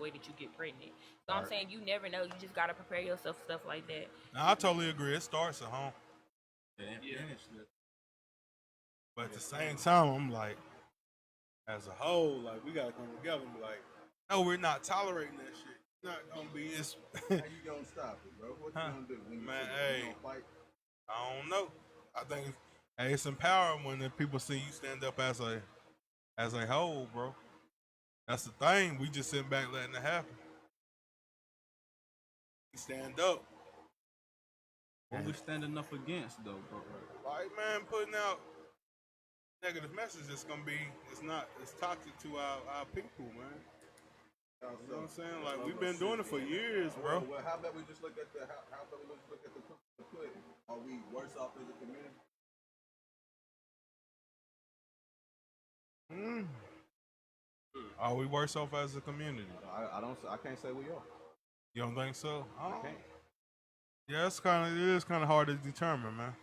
way that you get pregnant. So I'm saying you never know. You just gotta prepare yourself for stuff like that. Now, I totally agree. It starts at home. Yeah. But at the same time, I'm like, as a whole, like we gotta come together and be like, no, we're not tolerating that shit. It's not gonna be this. How you gonna stop it, bro? What you gonna do when you Man, see it? You hey, gonna fight? I don't know. I think it's empowering when the people see you stand up as a whole, bro. That's the thing. We just sitting back letting it happen. We stand up. What we standing up against though, bro? Like man, putting out negative messages is gonna be it's toxic to our people, man. You know what I'm saying? Like we've been doing it for years, bro. Well, how about we just look at how about we just look at the pudding? Are we worse off as a community? Are we worse off as a community? I can't say we are. You don't think so? I can't. Yeah, it is kind of hard to determine, man.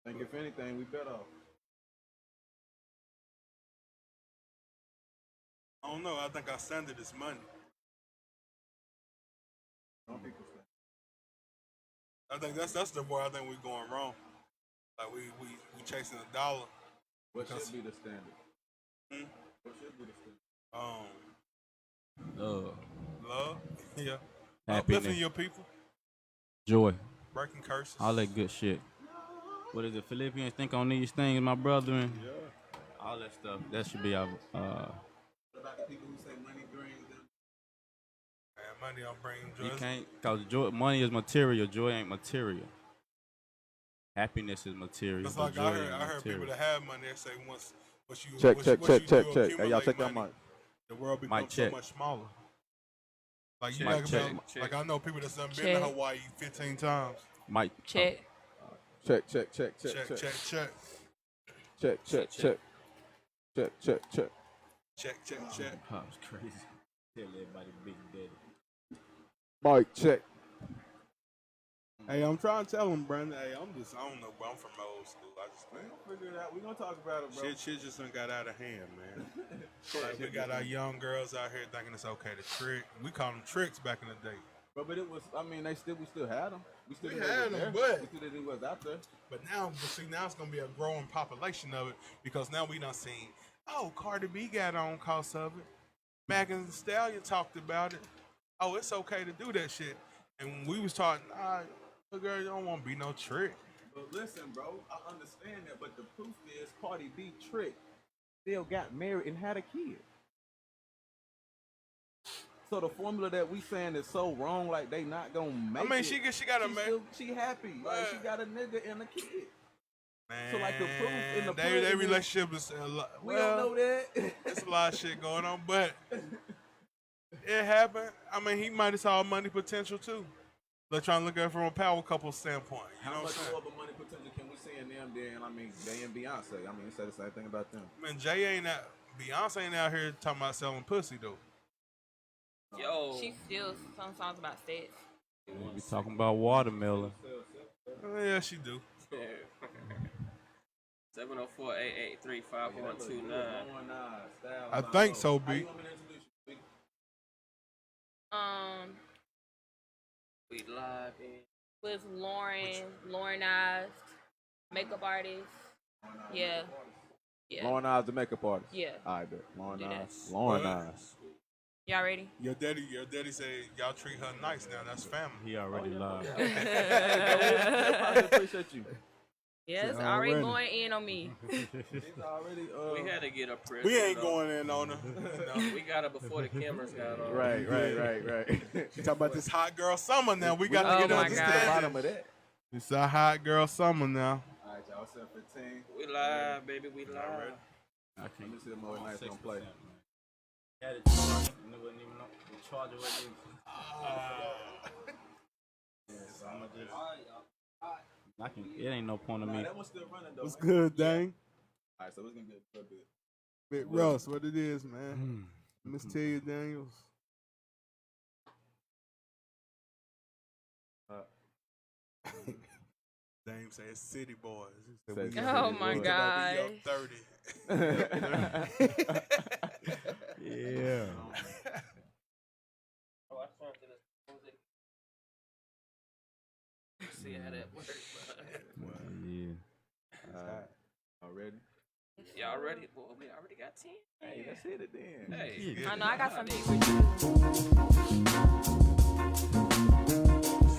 I think if anything, we better off. I don't know. I think our standard is money. Some people say. I think that's the where I think we're going wrong. Like we chasing a dollar. What should be the standard? What should be the standard? Love, yeah. Happiness. Uplifting your people, Joy. breaking curses. All that good shit. What is it? Philippians think on these things, my brother, and all that stuff. That should be our. What about the people who say money brings them? Man, money don't bring joy. You can't, cause joy, money is material. Joy ain't material. Happiness is material. It's but like I joy ain't heard people material. that have money that say once what you Check. what Hey, you do y'all accumulate check that money, mic. the world Mic becomes so check. much smaller. Like you Mic like, check. like I know people that's done been Check. to Hawaii 15 times. Mike. Check. Check. Check. Pop's crazy. Tell everybody Big Daddy. Mic check. Hey, I'm trying to tell them, Brandon. Hey, I don't know, bro. I'm from old school. I just We gonna figure it out. We gonna talk about it, bro. shit just done got out of hand, man. Like, we got our young girls out here thinking it's okay to trick. We called them tricks back in the day. But it was. I mean, we still had them. We still had 'em, there. but- we still did it was out there. But now it's gonna be a growing population of it because now we done seen. Oh, Cardi B got on cause of it. Megan Thee Stallion talked about it. Oh, it's okay to do that shit. And when we was talking, look, girl, you don't want to be no trick. But listen, bro, I understand that, but the proof is Cardi B Trick still got married and had a kid. So the formula that we saying is so wrong, like they not gonna make. I mean, it. she got a man. She happy, like she got a nigga and a kid. Man, So, like, the proof in the their pudding is- relationship is a lot. We Well, don't know that. there's a lot of shit going on, but it happened. I mean, he might have saw money potential too. They're trying to look at it from a power couple standpoint. You know How what much I'm saying? more of a money potential can we see in them than Jay and Beyonce? I mean, you said the same thing about them. Man, Jay ain't out. Beyonce ain't out here talking about selling pussy though. Yo. She steals some songs about sex. We talking about watermelon. Yeah, she do. 704-883-5129. I think so, B. We live in. With Lauren Eyes, makeup artist. Yeah. Lauren Eyes, the makeup artist. Yeah. I bet. Lauren Do that. Eyes. Lauren Eyes. Y'all ready? Your daddy say y'all treat her nice now. That's family. He already lied. I appreciate you. Yes, Already. already going in on me. He's already. We had to get a press. We ain't going in on her. No. We got her before the cameras got on. Right. You talk about this hot girl summer now. We got Oh to get my To the understanding. bottom of that. It's a hot girl summer now. All right, y'all. 7:15. We live, baby. We live. I Let can't me see the more nice gonna play. Had it charged, and it wasn't even the charger wasn't even. So I'ma just. I can. It ain't no point of me. That one's still running though. What's right? good, dang? All right, so it's gonna be a bit. Big Russ, what it is, man. Miss Tia Daniels. Dame say it's City Boys. He said, Say we- Oh City my Boys. God. We up 30. Yeah. see how that works. Yeah. Already? Y'all ready? Boy, we already got 10. Hey, let's hit it then. Hey. I know I got some people.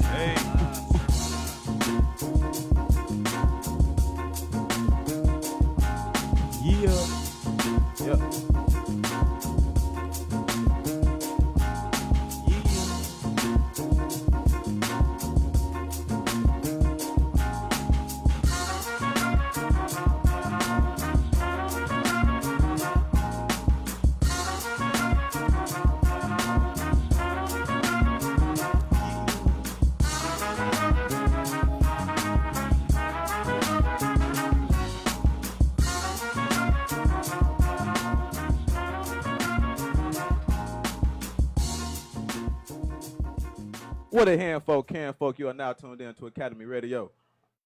Hey. Yeah. Yep. What a handful, can folk. You are now tuned in to Academy Radio.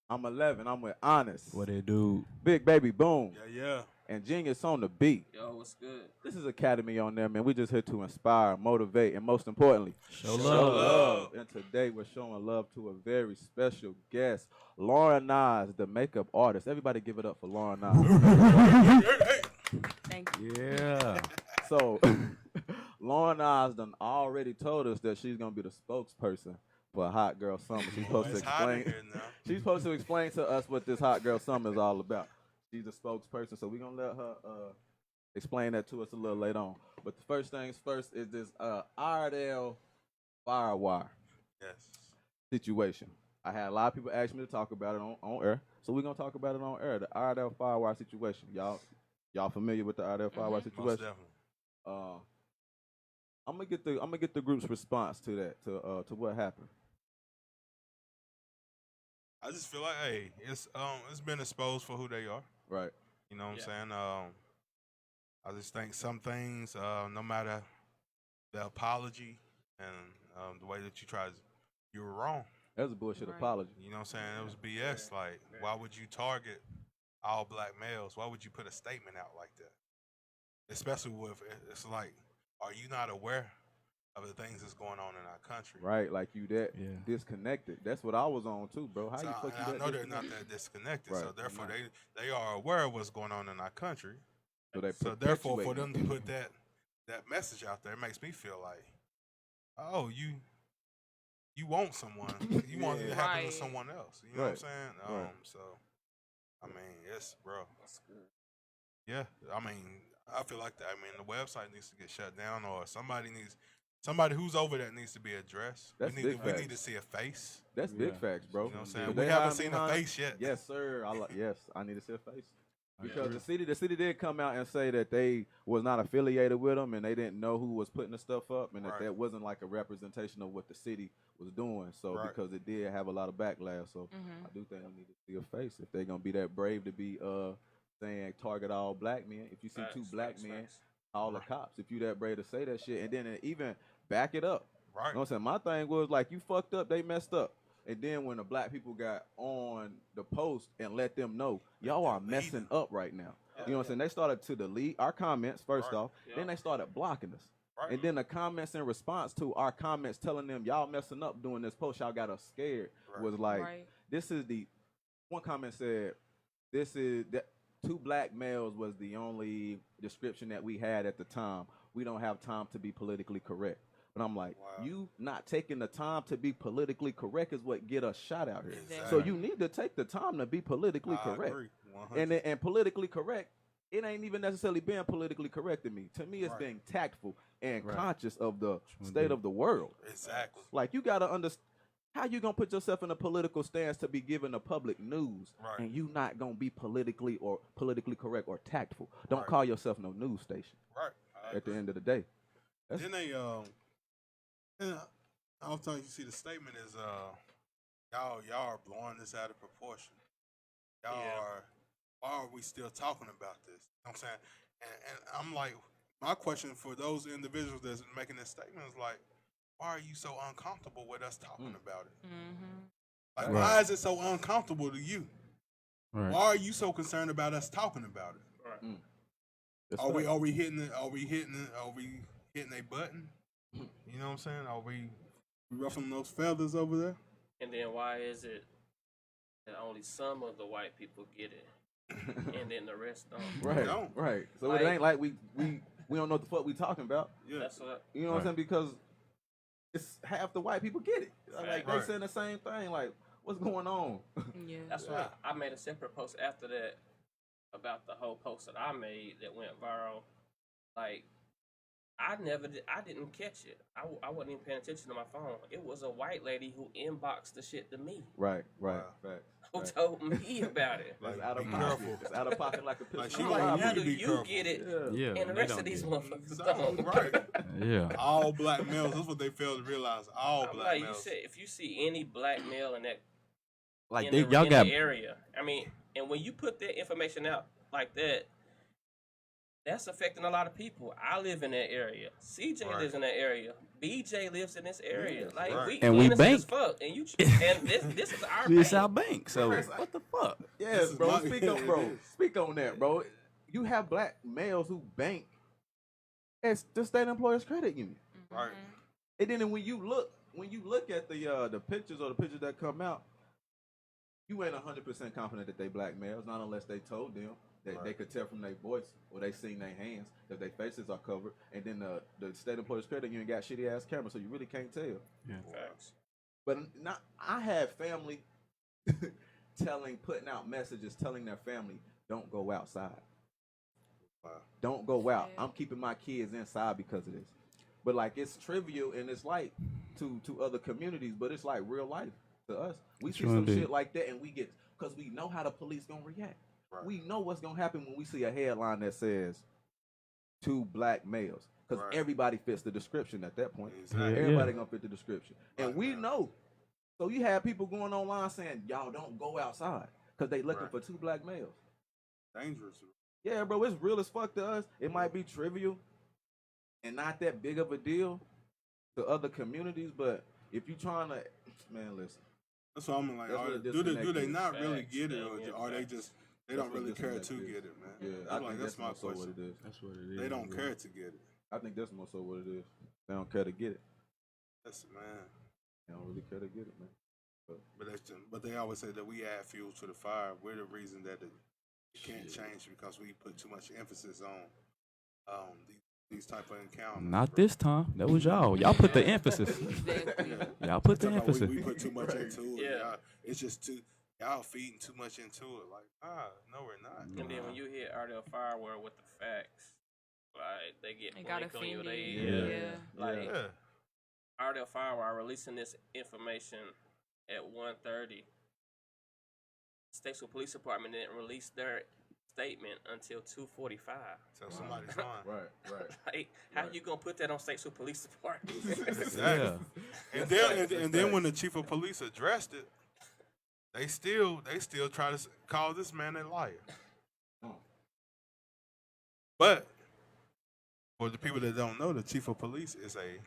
I'm 11. I'm with Honest, What it do? Big Baby Boom, Yeah. and Genius on the beat. Yo, what's good? This is Academy on there, man. We just here to inspire, motivate, and most importantly, Show love. And today we're showing love to a very special guest, Lauren Nas, the makeup artist. Everybody give it up for Lauren Nas. Thank you. Yeah. So, Lauren Nas done already told us that she's gonna be the spokesperson for Hot Girl Summer. She's supposed to It's hot in explain. here now. She's supposed to explain to us what this Hot Girl Summer is all about. She's the spokesperson, so we're gonna let her explain that to us a little later on. But the first things first is this Iredale Firewire Yes. situation. I had a lot of people ask me to talk about it on air, so we're gonna talk about it on air. The Iredale Firewire situation. Y'all familiar with the Iredale Firewire Most situation? definitely. I'm gonna get the group's response to that, to what happened. I just feel like, hey, it's been exposed for who they are. Right. You know what I'm Yeah. saying? I just think some things, no matter the apology and the way that you tried, you were wrong. That was a bullshit Right. apology. You know what I'm saying? It was BS. Like, why would you target all black males? Why would you put a statement out like that? Especially with, it's like, are you not aware of the things that's going on in our country? Right, like you that Yeah. disconnected. That's what I was on too, bro. How So you fuck and you I that know they're not disconnected? that disconnected, Right. so therefore Right. they are aware of what's going on in our country. So Therefore, for perpetuating them it. to put that message out there, it makes me feel like, oh, you want someone, you want it to happen to Right. someone else. You know what I'm Right. saying? Right. So, I mean, it's bro. That's good. Yeah, I mean, I feel like that. I mean, the website needs to get shut down, or somebody who's over that needs to be addressed. That's we big need facts. to see a face. That's big Yeah. facts, bro. You know what I'm saying? But We they haven't hide seen a behind- face yet. Yes, sir. Yes, I need to see a face. I Because agree. the city did come out and say that they was not affiliated with them and they didn't know who was putting the stuff up and Right. that wasn't like a representation of what the city was doing. So Right. because it did have a lot of backlash. So I do think we need to see a face if they're gonna be that brave to be saying target all black men. If you see two Facts, black facts, men, facts. call the cops. If you that brave to say that shit and then even back it up. Right. You know what I'm saying? My thing was like you fucked up, they messed up. And then when the black people got on the post and let them know, y'all are messing up right now. You know what I'm saying? They started to delete our comments first Right. off. Then they started blocking us. Right. And then the comments in response to our comments telling them y'all messing up doing this post, y'all got us scared. Right. Was like, Right. this is the one comment said, this is that two black males was the only description that we had at the time. We don't have time to be politically correct. But I'm like, Wow. you not taking the time to be politically correct is what get us shot out here. Exactly. So you need to take the time to be politically I correct. agree. 100. And politically correct, it ain't even necessarily being politically correct to me. To me, it's Right. being tactful and Right. conscious of the True state indeed. of the world. Exactly. Like you gotta understand how you gonna put yourself in a political stance to be giving the public news, Right. and you not gonna be politically correct or tactful. Don't Right. call yourself no news station. Right. At the end of the day, that's Then they then oftentimes you see the statement is y'all are blowing this out of proportion. Y'all Yeah. are, why are we still talking about this? You know what I'm saying? And I'm like, my question for those individuals that's making this statement is like, why are you so uncomfortable with us talking about it? Like, Right. why is it so uncomfortable to you? Right. Why are you so concerned about us talking about it? that's Are we fact. hitting a button? You know what I'm saying? Are we ruffling those feathers over there? And then why is it that only some of the white people get it, and then the rest don't. Right, Don't. right. So Like- it ain't like we don't know what the fuck we talking about. Yeah. That's what. You know what I'm saying? Because it's half the white people get it. Like they Right. saying the same thing. Like, what's going on? Yeah. That's why I made a separate post after that about the whole post that I made that went viral. Like, I didn't catch it. I wasn't even paying attention to my phone. It was a white lady who inboxed the shit to me, Right, right, Wow. fact. who Right. told me about it. It's Like, out of be pocket. careful. It's out of pocket like a pistol. Like, she I'm want like, you how to do be you careful. get it? Yeah. Yeah, And the they rest don't of these get it. motherfuckers So, don't. right. Yeah. All black males. That's what they fail to realize. All I'm black like, you males. said, if you see any black male in that Like in y'all the got area, I mean, and when you put that information out like that, that's affecting a lot of people. I live in that area. CJ Right. lives in that area. BJ lives in this area. Like right. we And we innocent as bank. fuck. And you and this is our this bank. our bank. So what the fuck? Yeah, This is bro. my- Speak yeah, on, it bro. is. Speak on that, bro. You have black males who bank at the state employers credit union, Right. and then when you look at the pictures or the pictures that come out, you ain't 100% confident that they black males, not unless they told them that they Right. could tell from their voice or they seen their hands that their faces are covered, and then the state employers credit union got shitty ass cameras, so you really can't tell. Facts. But not, I had family putting out messages telling their family, don't go outside. Wow. Don't go out. Yeah. I'm keeping my kids inside because of this. But like it's trivial and it's like to other communities, but it's like real life to us. We see True some indeed. shit like that and we get because we know how the police gonna react. Right. We know what's gonna happen when we see a headline that says two black males. Because Right. everybody fits the description at that point. Exactly. Yeah. Everybody gonna fit the description. And Right we now. know. So you have people going online saying, y'all don't go outside. Because they looking Right. for two black males. Dangerous. Yeah, bro, it's real as fuck to us. It might be trivial and not that big of a deal to other communities, but if you trying to, man, listen. That's why I'm like, That's are, what the do they disconnect not is. really Facts, get it, yeah, or yeah, are they facts. just they That's don't what really care to disconnect is. get it, man? Yeah, I'm I like, think that's that's my more so what question. it is. That's what it is. They don't care to get it. I think that's more so what it is. They don't care to get it. That's man. They don't really care to get it, man. But they always say that we add fuel to the fire. We're the reason that it can't change because we put too much emphasis on these type of encounters. Not bro. this time. That was y'all. Y'all put the emphasis. Exactly. Y'all put the Talking about emphasis. we put too much into it. Yeah. Y'all, it's just too y'all feeding too much into it. Like, no, we're not. And then when you hit Ardell Firewall with the facts, like they get They got political on you. offended. Yeah. Yeah. Like Yeah. Ardell Firewall releasing this information at 1:30. Statesville Police Department didn't release their statement until 2:45. So somebody's lying. Right. Like, how you gonna put that on Statesville Police Department? Exactly. And then when the chief of police addressed it, they still try to call this man a liar. But for the people that don't know, the chief of police is a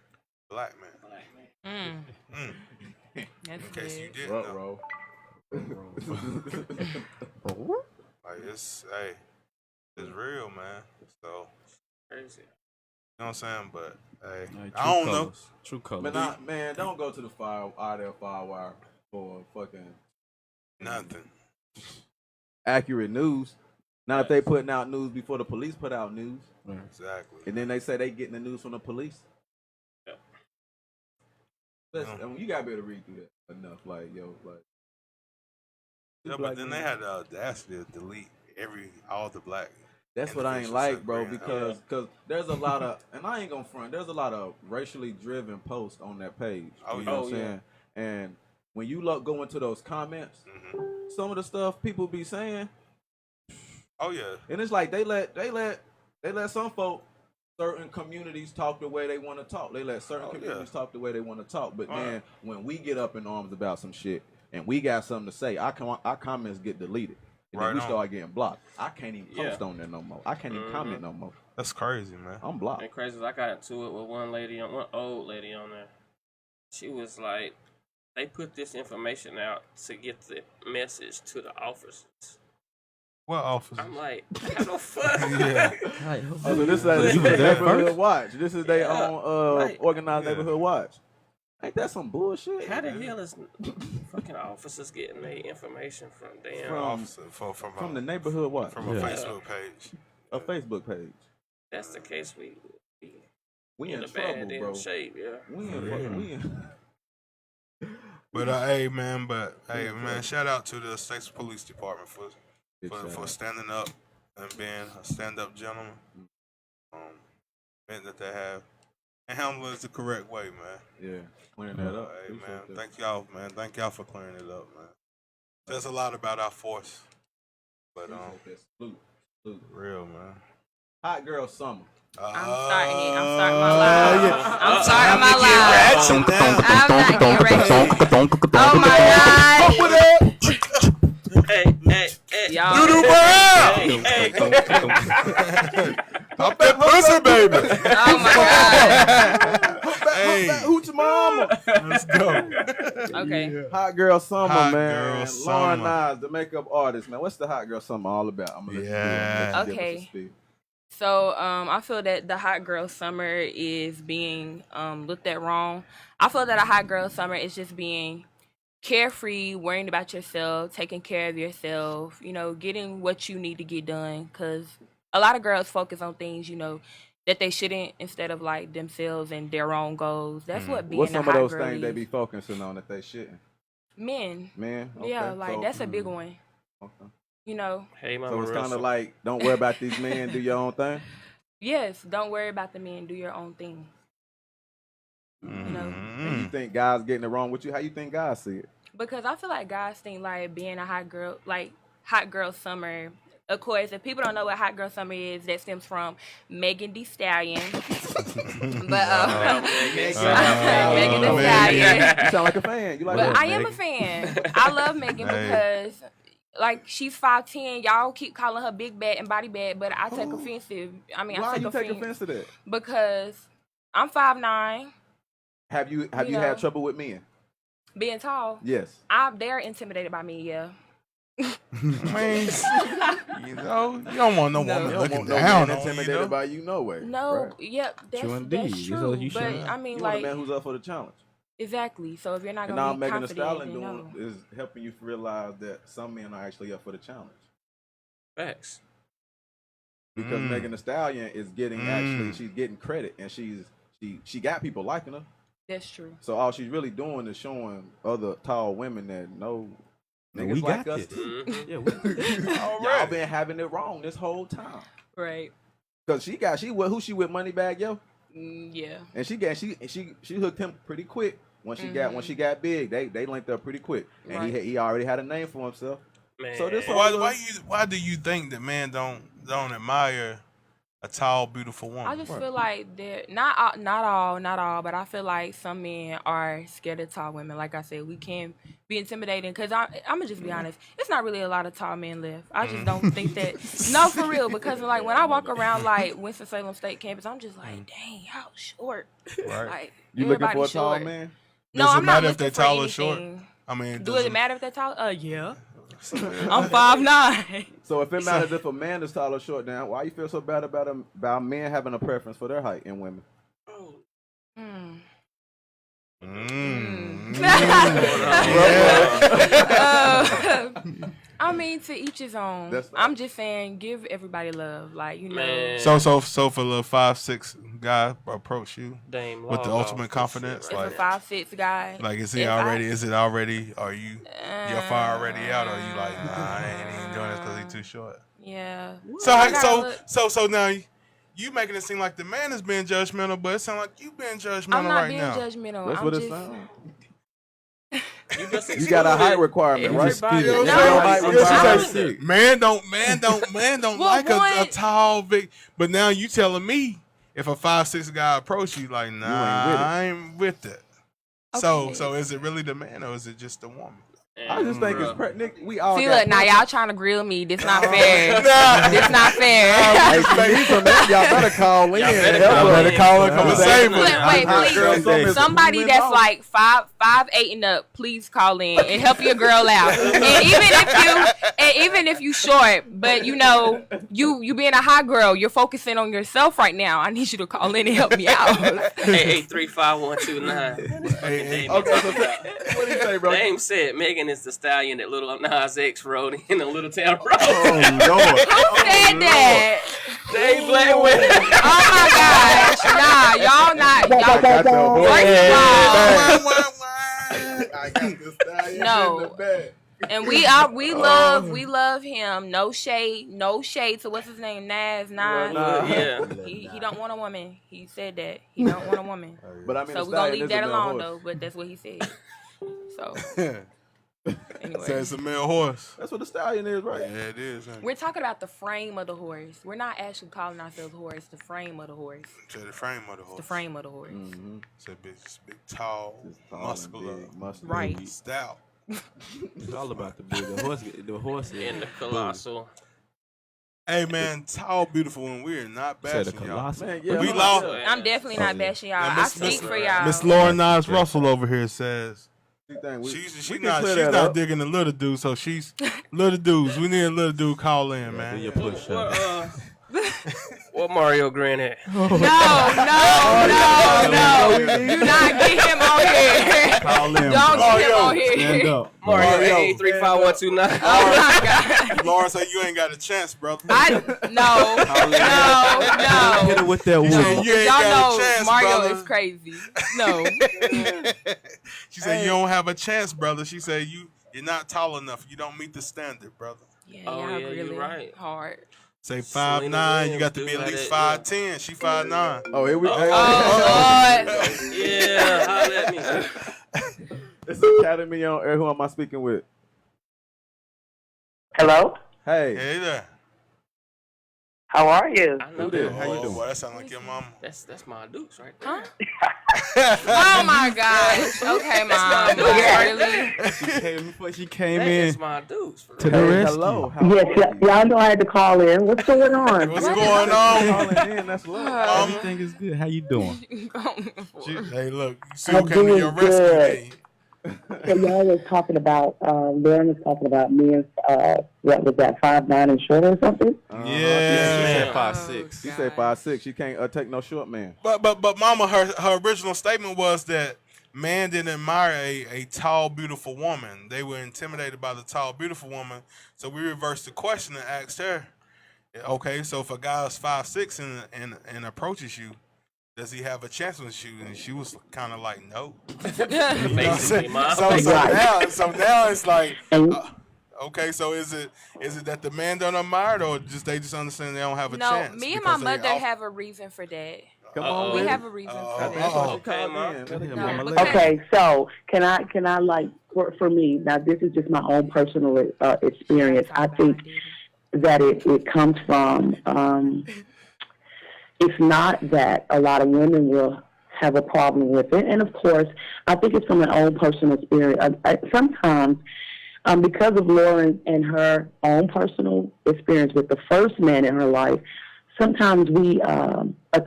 black man. Mm. That's In case you good. didn't know. Bro. Like it's real, man. So Crazy. you know what I'm saying? But hey, Like, I don't true know. colors. True colors. But not, man, don't go to the Firewire for fucking Nothing. accurate news. Not if they putting out news before the police put out news. Exactly. And then they say they getting the news from the police. Yeah. Listen, Yeah. I mean, you gotta be able to read through that enough. Like, yo, like. Yeah, but then they had the audacity to delete all the black. That's what I ain't individuals like, bro, separating. because there's a lot of, and I ain't gonna front, there's a lot of racially driven posts on that page. Oh, You yeah. know Oh, what I'm yeah. saying? And when you go into those comments, Mhm. some of the stuff people be saying, Oh yeah. and it's like they let some folk, certain communities talk the way they want to talk. They let certain Oh, communities yeah. talk the way they want to talk. But Right. then when we get up in arms about some shit and we got something to say, our comments get deleted. And Right then we on. start getting blocked. I can't even Yeah. post on there no more. I can't even comment no more. That's crazy, man. I'm blocked. And crazy is I got into it with one old lady on there. She was like, they put this information out to get the message to the officers. What officer? I'm like, how the fuck? Yeah. Oh, so this is you was their there neighborhood first? watch. This is their Yeah. own Right. organized Yeah. neighborhood watch. Ain't that some bullshit? How the hell is fucking officers getting their information from damn? From- Officer From the neighborhood, what? from a Facebook page. A Facebook page. That's the case. We We in in a bad trouble, damn bro. shape, yeah. We in. But hey man, shout out to the States Police Department for standing up and being a stand-up gentleman. Meant that they have and handling it the correct way, man. Yeah, clearing that up. Hey Appreciate man, that. thank y'all for clearing it up, man. Says a lot about our force, but Appreciate that. Salute. real man. Hot girl summer. I'm starting it. I'm starting my live. I'm starting my live. I'm not getting ready. Oh my God. Hey. Y'all. Doodoo Brown! Hey. Pop that pussy, baby. Oh my God. Hey, Hoochie mama. let's go. Okay. Hot girl summer, Hot man. girl Lauren summer. Nas, the makeup artist, man. What's the hot girl summer all about? I'm gonna let Yeah. you give us a Okay. speed. So I feel that the hot girl summer is being looked at wrong. I feel that a hot girl summer is just being carefree, worrying about yourself, taking care of yourself, getting what you need to get done. Because a lot of girls focus on things, that they shouldn't instead of like themselves and their own goals. That's what being What's a some hot of those girl things is. they be focusing on that they shouldn't? Men. Man, okay. Yeah, like so, that's a big one. Okay. Hey, Mama So it's kind Russell. of like, don't worry about these men, do your own thing. Yes, don't worry about the men. Do your own thing. And Mm-hmm. you think guys getting it wrong with you? How you think guys see it? Because I feel like guys think like being a hot girl summer. Of course, if people don't know what hot girl summer is, that stems from Megan Thee Stallion. But Megan Thee Stallion. You sound like a fan. You like But that? I am a fan. I love Megan because like she's 5'10". Y'all keep calling her big bad and body bad, but I take offensive. I mean, Why I take you take offense offense to that? because I'm 5'9". Have you know. had trouble with men? Being tall, Yes. they're intimidated by me. Yeah. Man, you don't want no woman You don't looking want no down man on you. intimidated though. by you, no way. No. Right. Yep. That's True indeed. that's That's true. what you But should. I mean, You want a like man who's up for the challenge. exactly. So if you're not And gonna now be Megan Thee confident, Stallion then no. is helping you realize that some men are actually up for the challenge. Facts. Because Mm. Megan Thee Stallion is getting she's getting credit and she got people liking her. That's true. So all she's really doing is showing other tall women that no niggas we like got us this. too. Mm-hmm. Yeah, Y'all been having it wrong this whole time. Right. Cause she who she with Moneybag Yo, Yeah. and she hooked him pretty quick when she got big. They linked up pretty quick, and Right. he already had a name for himself. Man. So this But whole why do you think that men don't admire a tall, beautiful woman? I just feel like they're not all, but I feel like some men are scared of tall women. Like I said, we can be intimidating because I'm gonna just be honest. It's not really a lot of tall men left. I just don't think that. No, for real. Because like when I walk around like Winston-Salem State campus, I'm just like, dang, y'all short. Right. Like you looking for a everybody's tall short. man? No, Does it I'm not matter if looking they're for tall or short? anything. I mean, Do it matter if they're tall? Yeah. I'm 5'9". So if it matters if a man is tall or short, now why you feel so bad about men having a preference for their height in women? Hmm. I mean, to each his own. That's I'm just saying, give everybody love. Like, Man. So if a little 5'6" guy approach you Dame with the Law ultimate off confidence, this shit if right a 5'6" guy. like is if it already? Are you your fire already out? Or are you like, nah, I ain't even doing this because he's too short? Yeah. So I gotta look- so now you making it seem like the man is being judgmental, but it sounds like you being judgmental I'm not right being now. judgmental. That's I'm what it just. sounds. You You got a height requirement, right? Everybody- You know what No, I'm saying? no. Yes, you say, man don't Well, like a one- tall big. But now you telling me if a 5'6" guy approach you, like, nah, with it. I ain't with it. So Okay. is it really the man or is it just the woman? I just think it's Nick. We all See, got look, now y'all trying to grill me. This not fair. Nah. This not fair. Hey, y'all better call in. Better call and come and save us. Wait, please. Somebody that's like 5'8" and up, please call in and help your girl out. And even if you short, but you know, you being a hot girl, you're focusing on yourself right now. I need you to call in and help me out. 835-129. Okay, so what do you say, bro? Name said Megan is the stallion that Little Nas X rode in a Little Town Road. Oh Lord! Who said that? They black women. Oh my gosh. Nah, y'all not. No. And we love him. No shade to what's his name, Nas. Yeah. He don't want a woman. He said that he don't want a woman. But I mean, So we're gonna leave that alone though. But that's what he said. So anyway, So it's a male horse. That's what the stallion is, right? Yeah, it is. Ain't it? we're talking about the frame of the horse. We're not actually calling ourselves horse. The frame of the horse. To the frame of the horse. The frame of the horse. It's a big, tall, muscular, Right. stout. It's all about the big. The horse is And the colossal. Hey man, tall, beautiful, and we're not Said the bashing y'all. colossal. Man, yeah, We I'm lost. like, I'm definitely not bashing y'all. I speak for y'all. Miss Lauren Nas Russell over here says we can she's clear not that up. digging the little dude, so she's little dudes. We need a little dude call in, Do man. your push up. What Mario Grant at? No. Do not get him on here. Call in. Don't get him on Stand here. up. Mario at 835-129. Oh my God. Lauren said you ain't got a chance, brother. No. Hit her with that She said, wood. you ain't Y'all got know a chance, Mario brother. is crazy. No. She said you don't have a chance, brother. She said you're not tall enough. You don't meet the standard, brother. Yeah, Oh, y'all yeah, really you're right. hard. Say Selena 5'9", you got to Williams be at do least like 5'10". She 5'9". Oh, here we go. Oh Lord. Yeah, holla at me. It's Academy on air. Who am I speaking with? Hello? Hey. Hey there. How are you? I know Who did? that. How you doing? Boy, that sound like your mama. That's my dukes right there. Oh my gosh. Okay, mom. Really? Before she came That in is my dukes. For to real. the Hey, rescue. hello. How Yes, are you? y'all know I had to call in. What's going on? What's going on? Calling in, that's love. Everything is good. How you doing? Hey, look. You see I'm who came to your doing rescue, good. didn't you? So y'all was talking about, Lauren was talking about me and, what was that, 5'9" and short or something? She Yeah. said Oh, 5'6". She said 5'6". She can't take no short man. But mama, her original statement was that man didn't admire a tall, beautiful woman. They were intimidated by the tall, beautiful woman. So we reversed the question and asked her, okay, so if a guy is 5'6" and approaches you, does he have a chance with you? And she was kind of like, no. Basically, mom. So now it's like, And okay, so is it that the man don't admire it, or they just understand they don't have a No, chance? me and my because they mother off- have a reason for that. Come on, We with have it. a reason Oh, for That's that. why she Okay, called Mom. in. Go ahead, No, Mama. but Let her- okay, so can I like for me now? This is just my own personal experience. I think that it comes from. It's not that a lot of women will have a problem with it, and of course, I think it's from my own personal experience. Sometimes, because of Lauren and her own personal experience with the first man in her life, sometimes we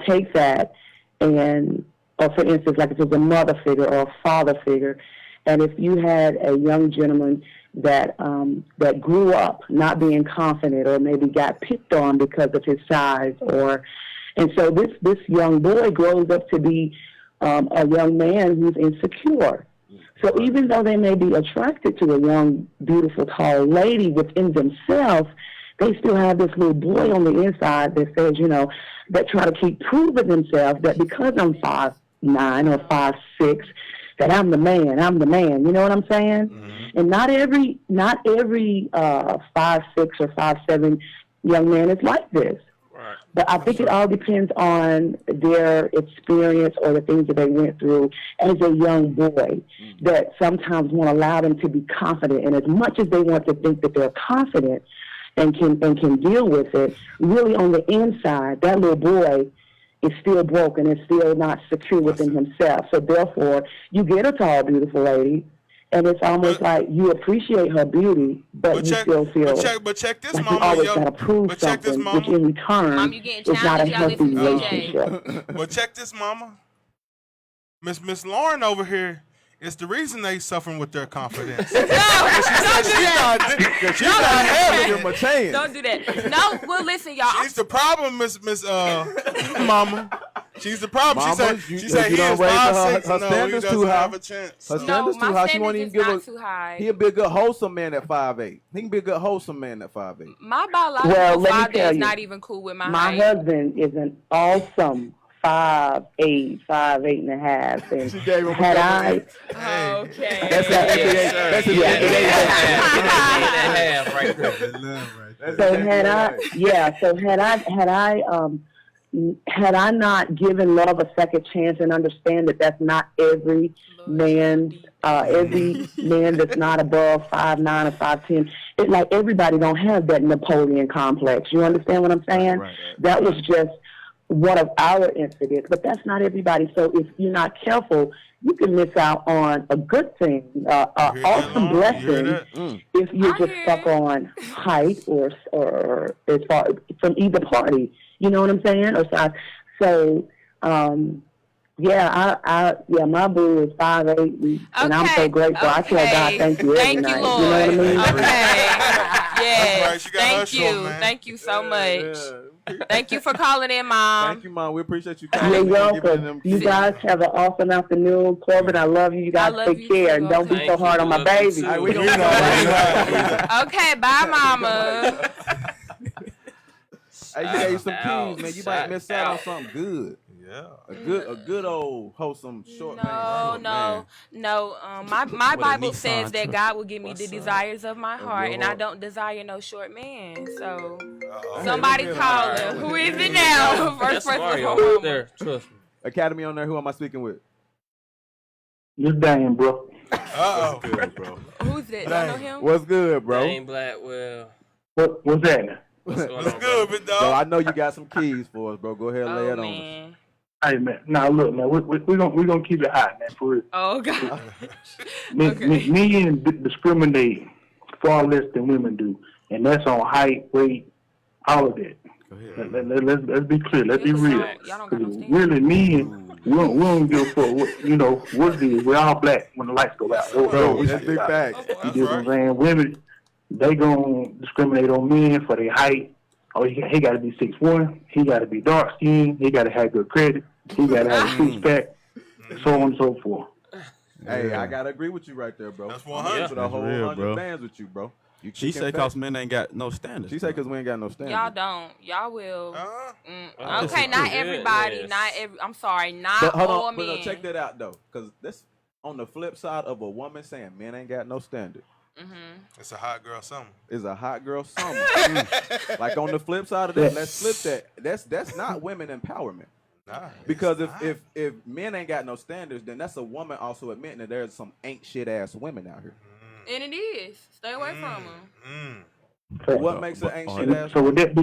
take that and, or for instance, like if it's a mother figure or a father figure, and if you had a young gentleman that that grew up not being confident or maybe got picked on because of his size, and so this young boy grows up to be a young man who's insecure. So even though they may be attracted to a young, beautiful, tall lady within themselves, they still have this little boy on the inside that says, that try to keep proving themselves that because I'm 5'9" or 5'6", that I'm the man. You know what I'm saying? Mm-hmm. And not every 5'6" or 5'7" young man is like this. Right. But I think it all depends on their experience or the things that they went through as a young boy that sometimes won't allow them to be confident. And as much as they want to think that they're confident and can deal with it, really on the inside, that little boy is still broken and still not secure within himself. So therefore, you get a tall, beautiful lady, and it's almost like you appreciate her beauty, but you still feel but check this, like mama. you always Yo, gotta prove but check this, something, which mama. in return Mom, you getting is not a childish. healthy Y'all listen to CJ. relationship. But check this, mama. Miss Lauren over here is the reason they suffering with their confidence. She's not having him a chance. Don't do that. No, well, listen, y'all. She's the problem, Miss Mama. She's the problem. Mama, she you said he done is raised her 5'6". her No, he standards doesn't too high. have a chance. Her No, standards my too high. She standards won't even is give not a. too high. He'll be a good wholesome man at 5'8". He can be a good wholesome man at 5'8". My biological Well, let me father tell is you, not even cool with my My height. husband is an awesome 5'8", 5'8.5", and She gave him a had compliment. I Okay. That's his NBA. That's his Half right there. so had I not given love a second chance and understand that that's not every man that's not above 5'9" or 5'10", it's like everybody don't have that Napoleon complex. You understand what I'm saying? Right. That was just one of our incidents, but that's not everybody. So if you're not careful, you can miss out on a good thing, awesome blessing, if you're just stuck on height or as far from either party. You know what I'm saying? Or side. So, my boo is 5'8", and I'm so grateful. I tell God thank you every night. Lord. You know what I mean? Okay. Yes. right. She got her Thank show, you. man. Thank you so much. Thank you for calling in, Mom. Thank you, Mom. We appreciate you You're coming. welcome. You guys have an awesome afternoon. Corbin, I love you. You guys love take you care, too, and don't be Thank so hard you. on my Love you baby. too. Hey, we gonna Okay, bye, Mama. Hey, you gave some Out. keys, man. You might miss out on Out. something good. Yeah. A good old wholesome short man. No. My With a Bible Nissan says that truck. God will give me What's the up? desires of my heart, your and I heart. don't desire no short man. So Uh-oh. somebody look at call her. him. Who is it now? First That's person Mario to right there. Trust me. Academy on there. Who am I speaking with? This Dane, bro. Uh-oh. Good, bro. Who's that? Don't know him? What's good, bro? Dane Blackwell. What's that? What's going What's on, good, brother? big So dog? I know you got some keys for us, bro. Go ahead and lay Oh it on us. man. Hey man, now look, man, we gonna keep it hot, man, for real. Oh god. Men discriminate far less than women do, and that's on height, weight, all of that. Let's be clear. Let's be real. Y'all don't got no standards. Really, men, we don't give a fuck. What it is. We're all black when the lights go out. Bro, that's big facts. You get what I'm saying? Women, they gonna discriminate on men for their height. Oh, he got to be 6'1". He got to be dark skinned. He got to have good credit. He got to have a six-pack, so on and so forth. Hey, I gotta agree with you right there, bro. That's I'm 100. with a whole real, 100 bro. bands with you, bro. You She kicking say facts. cause men ain't got no standards. She say because we ain't got no standards. Y'all don't. Y'all will. I Okay, not disagree. everybody. Yes. Not every. I'm sorry. Not But hold all on, but men. no, check that out though, because this on the flip side of a woman saying men ain't got no standard It's a hot girl summer. is a hot girl summer. Like on the flip side of that, let's flip that. That's not women empowerment. Nah, Because it's not. if men ain't got no standards, then that's a woman also admitting that there's some ain't shit ass women out here. And it is. Stay away from them. What makes an ain't shit ass? So with that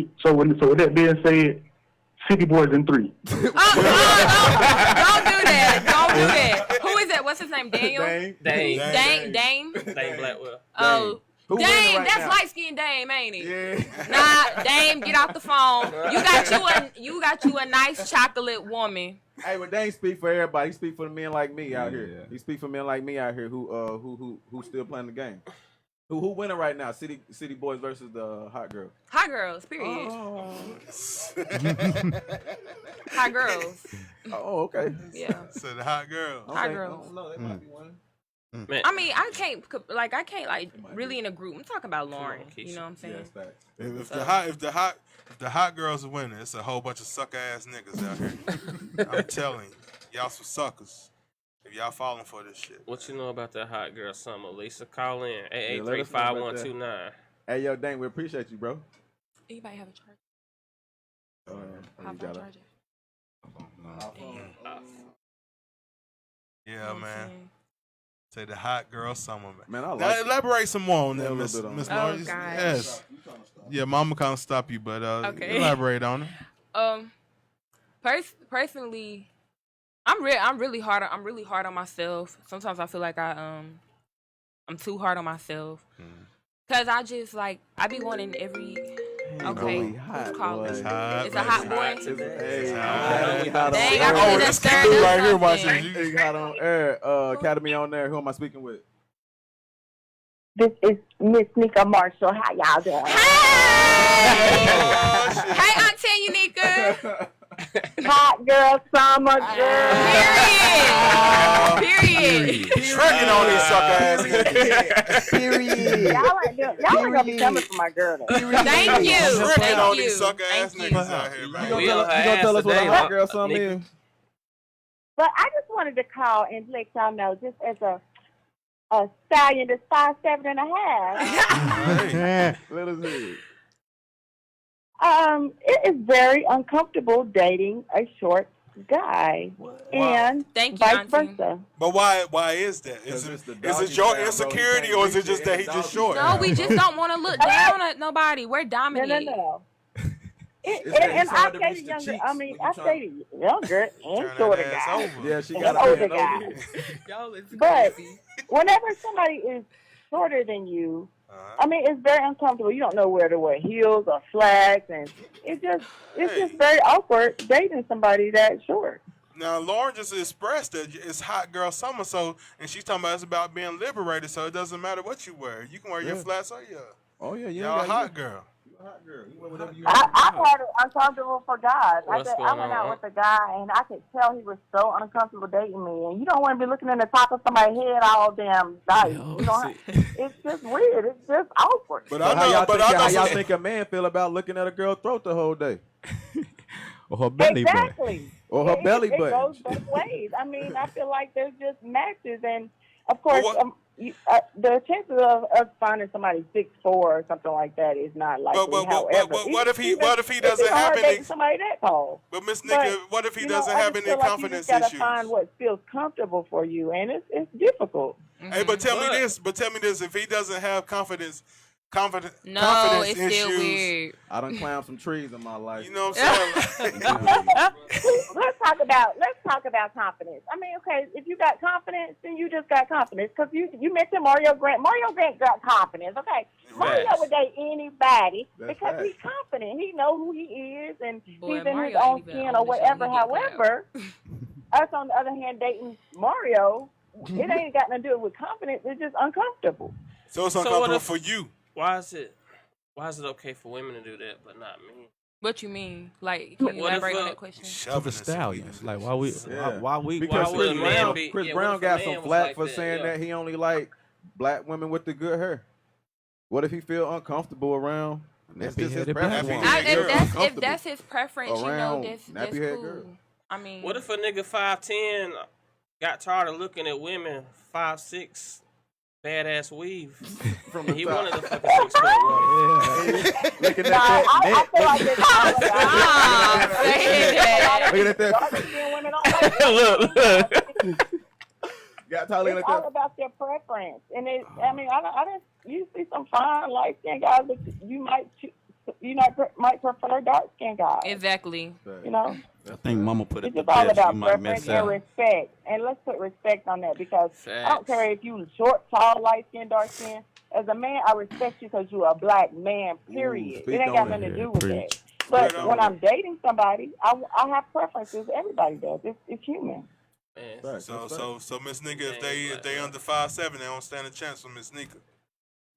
being said, City Boys in 3. Don't do that. Don't do that. Who is that? What's his name? Daniel? Dang. Dane. Dane? Dane Blackwell. Oh. Who winning Dame, right that's now? light skinned Dame, ain't it? Yeah. Nah, Dame, get off the phone. You got you a nice chocolate woman. Hey, but they ain't speak for everybody. He speak for the men like me out here. He speak for men like me out here who still playing the game. Who winning right now? City Boys versus the Hot Girls. Hot girls, period. Oh, Hot girls. okay. Yeah. So the hot girl. I Hot don't girls. know. They might be winning. Man, I mean, I can't really in a group. I'm talking about Lauren. You know what I'm saying? Yes, facts. If the hot girls are winning, it's a whole bunch of sucker ass niggas out here. I'm telling you, y'all some suckers. If y'all falling for this shit. what you know about that hot girl summer? Lisa, call in. Yeah, let us know about that. 883-5129. Hey, yo, Dang, we appreciate you, bro. Anybody have a charger? You Hot got phone a- charger. Yeah, You know what I'm man. saying? Say the hot girl summer, man. Man, I Now, like it. elaborate some more on Yeah, a that, little Miss bit on Miss that. Oh, Lawrence. gosh. Yes. Yeah, Mama can't stop you, but Okay. elaborate on it. Personally, I'm really hard on myself. Sometimes I feel like I'm too hard on myself. Cause I just like I be wanting every. Okay, who's calling? It's a hot boy. Hey, hot on Dang, air. I really done this stirred dude up right here something. watching you. Hey, hot on air. Academy on there. Who am I speaking with? This is Miss Nika Marshall. How y'all doing? Hey, Auntie Unica. Hot girl, summer girl. Period. Tricking on these sucker ass. Period. Y'all ain't gonna be coming for my girl. Though. Thank you. Tricking Thank on you. these sucker ass Thank you. niggas out here, You man. gonna tell us what a hot girl summer is? But I just wanted to call and let y'all know, just as a stallion that's 5'7.5". Let us hear it. It is very uncomfortable dating a short guy, and Thank you, vice Auntie. versa. But why is that? Is It's the it doggy your style, bro. insecurity You or is can't it just that he reach just it. short? No, we just don't want to look down at nobody. We're dominant. No. It's that And it's hard I've to dated reach the younger. cheeks I mean, when you I've tryna- dated younger and Turn shorter that ass guys. over. Yeah, she And got a older man guys. over here. Y'all is But crazy. whenever somebody is shorter than you, Uh-huh. I mean, it's very uncomfortable. You don't know where to wear heels or slacks, and it's just very awkward dating somebody that short. Now, Lauren just expressed that it's hot girl summer, and she's talking about it's about being liberated, so it doesn't matter what you wear. You can wear your flats or your Oh yeah, you y'all ain't got hot girl. You a hot girl. You wear whatever you I've want. had it uncomfortable for guys. I What's went going out on? with a guy, and I could tell he was so uncomfortable dating me. And you don't want to be looking in the top of somebody's head all damn night. You know, it's just weird. It's just awkward. But So I how know, y'all but think, I know how y'all some- think a man feel about looking at a girl throat the whole day? Or her belly button. Exactly. Or her belly It button. goes both ways. I mean, I feel like there's just matches, and of course, Well, the chances of us finding somebody 6'4" or something like that is not likely. but However, what if he it's doesn't even have hard any? dating somebody that tall. But Miss But, Nika, what if he you know, doesn't I have just any feel like confidence you just issues? gotta find what feels comfortable for you, and it's difficult. Hey, but tell me But- this. But tell me this: if he doesn't have confidence No, confidence it's issues, still weird. I done climbed some trees in my life. you know what I'm saying? Let's talk about confidence. I mean, okay, if you got confidence, then you just got confidence. Because you mentioned Mario Grant. Mario Grant got confidence. Okay, Mario Facts. would date anybody That's because facts. he's confident. He knows who he is, and Boy, he's in Mario his ain't own even skin on or the show. whatever. He get However, us on the other hand, dating Mario, it ain't got nothing to do with confidence. It's just uncomfortable. So it's So what uncomfortable if- for you. Why is it okay for women to do that, but not me? What you mean? Like, can you What if, elaborate on uh, that question? For the stallions. Like why we Yeah. why we Because would Chris a man Brown, be- Chris yeah, what Brown if a got man some was flack like for that? saying Yeah. that he only like black women with the good hair. What if he feel uncomfortable around? That's just his Nappy-headed black preference. woman. I, Yeah, girl, if that's his preference, you know, Around that's nappy-head cool. girl. I mean, What if a nigga 5'10" got tired of looking at women 5'6" badass weave? From And the he top. wanted a fucking 6'1". Looking at Nah, that I neck. feel like it's Stop saying that. Looking at that. dark-skinned women don't like that. Got tired looking It's at all that. about their preference, and I mean, I don't. You see some fine light skinned guys, but you might prefer dark skinned guys. Exactly. You know, I think Mama put it it's the just all best. about You might preference mess and up. respect. And let's put respect on that because I don't Facts. care if you short, tall, light skinned, dark skinned. As a man, I respect you because you're a black man. Period. speak It ain't on got it. nothing to Yeah, do with preach. that. But Straight on when it. I'm dating somebody, I have preferences. Everybody does. It's human. Man, Facts, So that's facts. so Miss Nika, if Yeah, they under 5'7", they don't stand a chance with Miss Nika.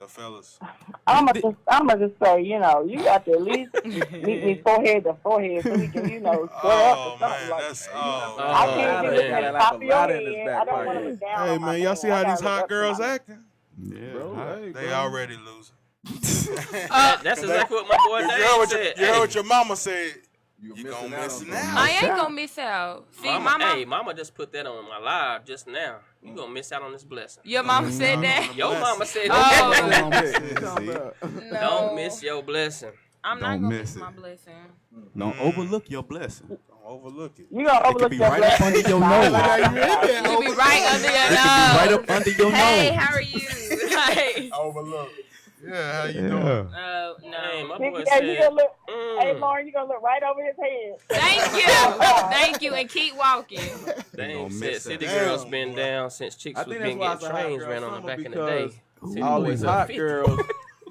The fellas. I'm gonna just say, you know, you got to at least meet me forehead to forehead so we can, you know, square up Oh or something man, like that's that. oh. I Oh, can't be man. looking at the Like top a of your lot in his head. back I don't want pocket. to look down Hey on my man, y'all see I how gotta these look hot up to girls my man. acting? Yeah, Bro, hot. hey, They bro. already losing. That's exactly what my boy You Dave heard what said. you heard what your mama said. You You missing gonna out miss on it something. now. I ain't gonna miss out. See, Mama, mama, Mama just put that on my live just now. You gonna miss out on this blessing. your mama said that. Your mama said Oh. that. No, Don't miss your blessing. I'm not Don't gonna miss miss it. my blessing. Don't overlook your blessing. Don't overlook it. You gonna It could overlook be your right up blessing. under your nose. You be right under your It could be right nose. up under your Hey, nose. how are you? Like, Overlook. Yeah, how you doing? No. Hey, my Hey, boy you said, gonna look, hey, Lauren, you gonna look right over his head. Thank you. Thank you, and keep walking. Dang, gonna said miss City that. Girls Damn, been boy. down since chicks I was think been that's why getting it's a hot trains girl ran on them summer back in the day. because City all boys these up hot 50. girls,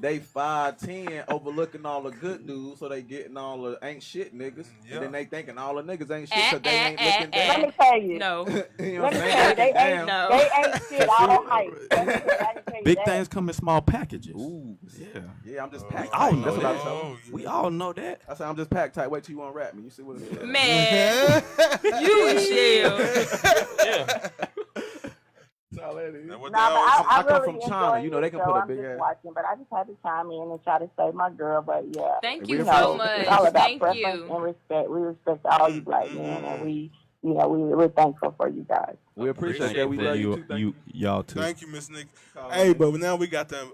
they 5'10", overlooking all the good dudes, so they getting all the ain't shit niggas, Yeah. and then they thinking all the niggas ain't shit because they ain't looking Let down. me tell you. No. You know Let what me I'm tell you, saying? they Looking ain't, down. No. they ain't shit all hype. I can tell you Big that. things come in small packages. Ooh, Yeah. yeah, I'm just packed We all tight. know That's what I that. told him. yeah. We all know that. I said I'm just packed tight. Wait till you unwrap me. You see what it is? Man, you chill. Yeah. That's all that is. Now, what Nah, they but always say- I come really from China. enjoying You know, they this can show. put a I'm big just ass- watching, but I just had to chime in and try to save my girl. But yeah, Thank We you appreciate so it. much. it's all about Thank preference you. and respect. We respect all you black men, and we're thankful for you guys. We appreciate Appreciate that. We that. love you too. Thank you. y'all too. Thank you, Miss Nick. Call Hey, me. but now we got the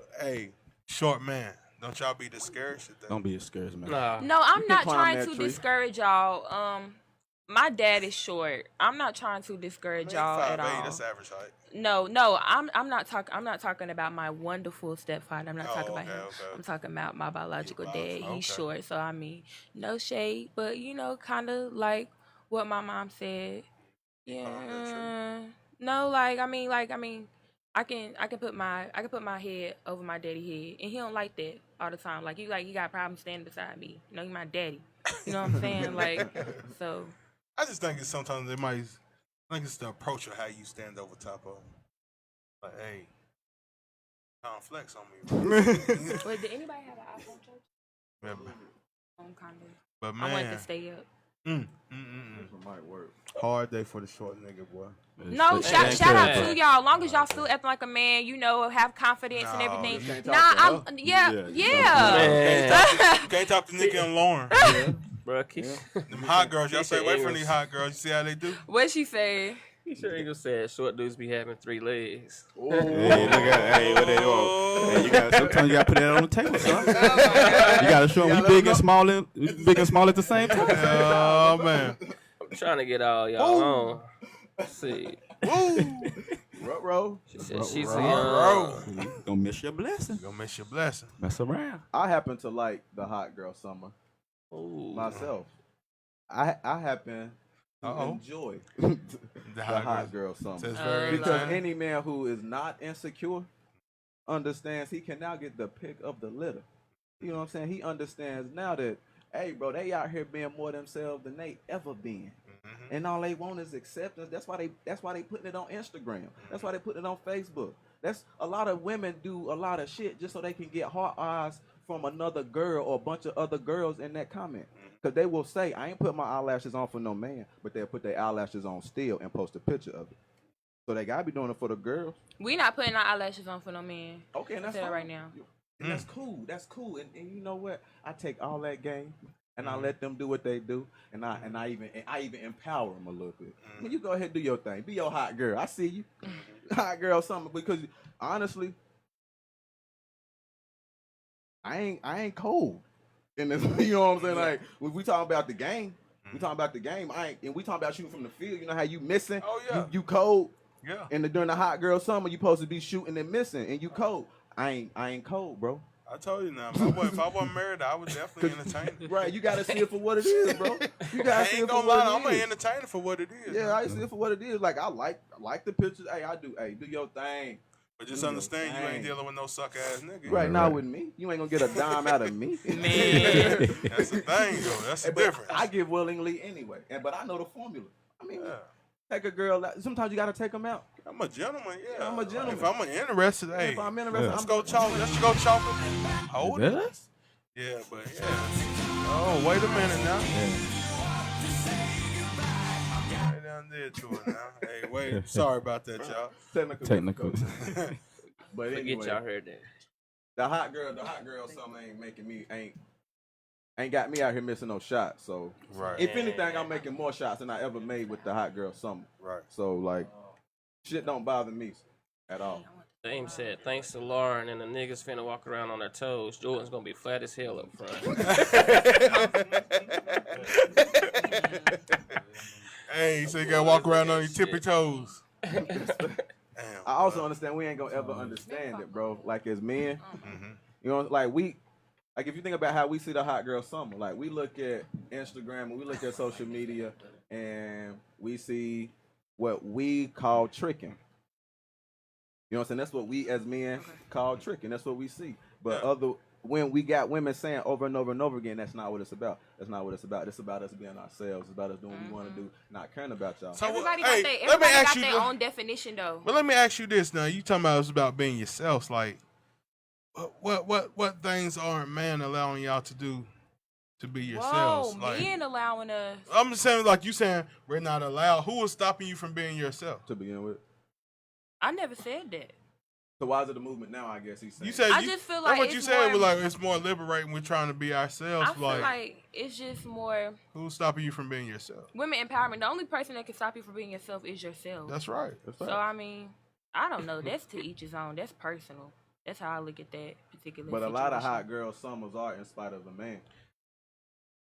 short man. Don't y'all be discouraged at that. Don't be scared, man. Nah. No, I'm can not climb trying that to tree. discourage y'all. My dad is short. I'm not trying to discourage y'all at 5'8", all. that's average height. No, I'm not talking about my wonderful stepfather. I'm not talking about him. Okay. I'm talking about my biological Your dad. biological- He's okay. short, so I mean, no shade, but kind of like what my mom said. Yeah. No, I mean, I can put my head over my daddy head, and he don't like that all the time. Like he got problems standing beside me. You know, he my daddy. You know what I'm saying? So. I just think it's sometimes they might. I think it's the approach of how you stand over top of them. Like, hey, don't flex on me. Wait, did anybody have an iPhone charger? Yeah, Kind of. but I wanted to man, stay up. This one might work. hard day for the short nigga, boy. No, Hey, shout out hey. to y'all. Long as y'all still acting like a man, have confidence and No, everything. you can't talk Nah, to her. yeah. Man. You can't talk to Nikki and Lauren. Bro, keep. Them hot girls, y'all Keep stay your away from Eagles. these hot girls. You see how they do? What she say? You sure Eagle said short dudes be having 3 legs. Hey, look at what they want. Hey, sometimes you gotta put that on the table, son. You gotta show them we big and small at the same time. Oh man. I'm trying to get all y'all on. Let's see. Ruh-roh. She said she's a Bro, Gonna miss your blessing. gonna miss your blessing. Mess around. I happen to like the hot girl summer Ooh. myself. I happen to Uh-oh. enjoy The the hot hot girl. girl summer. Says very Oh, Because Lord. any man who is not insecure understands he can now get the pick of the litter. You know what I'm saying? He understands now that, hey, bro, they out here being more themselves than they ever been. And all they want is acceptance. That's why they putting it on Instagram. That's why they putting it on Facebook. That's a lot of women do a lot of shit just so they can get hard eyes from another girl or a bunch of other girls in that comment. Because they will say, I ain't put my eyelashes on for no man, but they'll put their eyelashes on still and post a picture of it. So they gotta be doing it for the girls. We not putting our eyelashes on for no man. Okay, and that's Tell fine. right now. And that's cool. That's cool. And you know what? I take all that game and I let them do what they do, and I even empower them a little bit. I mean, you go ahead and do your thing. Be your hot girl. I see you, hot girl, something. Because honestly, I ain't cold. And you know what I'm saying? Like when we talking about the game, we talking about the game. And we talking about shooting from the field. You know how you missing? Oh, yeah. You cold. Yeah. And during the hot girl summer, you supposed to be shooting and missing, and you cold. I ain't cold, bro. I told you now. If I wasn't married, I would definitely entertain it. Right, you gotta see it for what it is, bro. You I gotta see ain't it for gonna what lie, I'm it gonna is. entertain it for what it is. Yeah, I see it for what it is. Like I like the pictures. Hey, I do. Hey, do your thing. But just Do your understand you ain't thing. dealing with no suck ass nigga. Right now with me, you ain't gonna get a dime out of me. Man. That's the thing, though. That's the But difference. I give willingly anyway, but I know the formula. I mean, Yeah. take a girl. Sometimes you gotta take them out. I'm a gentleman, yeah. I'm a gentleman. If I'm interested, hey, If I'm interested, let's I'm go chalk. Let's go chalk it. Hold Is it. that us? Yeah, but yeah. Oh, wait a minute now. Right down there to it now. Hey, wait. Sorry about that, y'all. Technical. But Forget anyway, y'all heard that. the hot girl, something ain't making me ain't got me out here missing no shots. So Right. if anything, I'm making more shots than I ever made with the hot girl summer. Right. So like, shit don't bother me at all. Dame said, thanks to Lauren and the niggas finna walk around on their toes. Jordan's gonna be flat as hell up front. Hey, so you gotta walk around on your tippy toes. Damn. I also understand we ain't gonna ever understand it, bro. Like as men, you know You know, like if you think about how we see the hot girl summer, like we look at Instagram and we look at social media and we see what we call tricking. You know what I'm saying? That's what we as men call tricking. That's what we see. But when we got women saying over and over and over again, that's not what it's about. That's not what it's about. It's about us being ourselves. It's about us doing what we want to do, not caring about y'all. So, Everybody hey, got their own definition though. But let me ask you this now. You talking about it's about being yourselves. Like, what things aren't man allowing y'all to do to be yourselves? Whoa, Like, men allowing us. I'm just saying, like you saying, we're not allowed. Who is stopping you from being yourself? To begin with. I never said that. So why is it a movement now? I guess he's saying. You said I just feel like what it's you said was more- like it's more liberating. We're trying to be ourselves. I feel like it's just more who's stopping you from being yourself? women empowerment. The only person that can stop you from being yourself is yourself. That's right. That's So right. I mean, I don't know. That's to each his own. That's personal. That's how I look at that particular. But a lot of situation. hot girl summers are in spite of a man.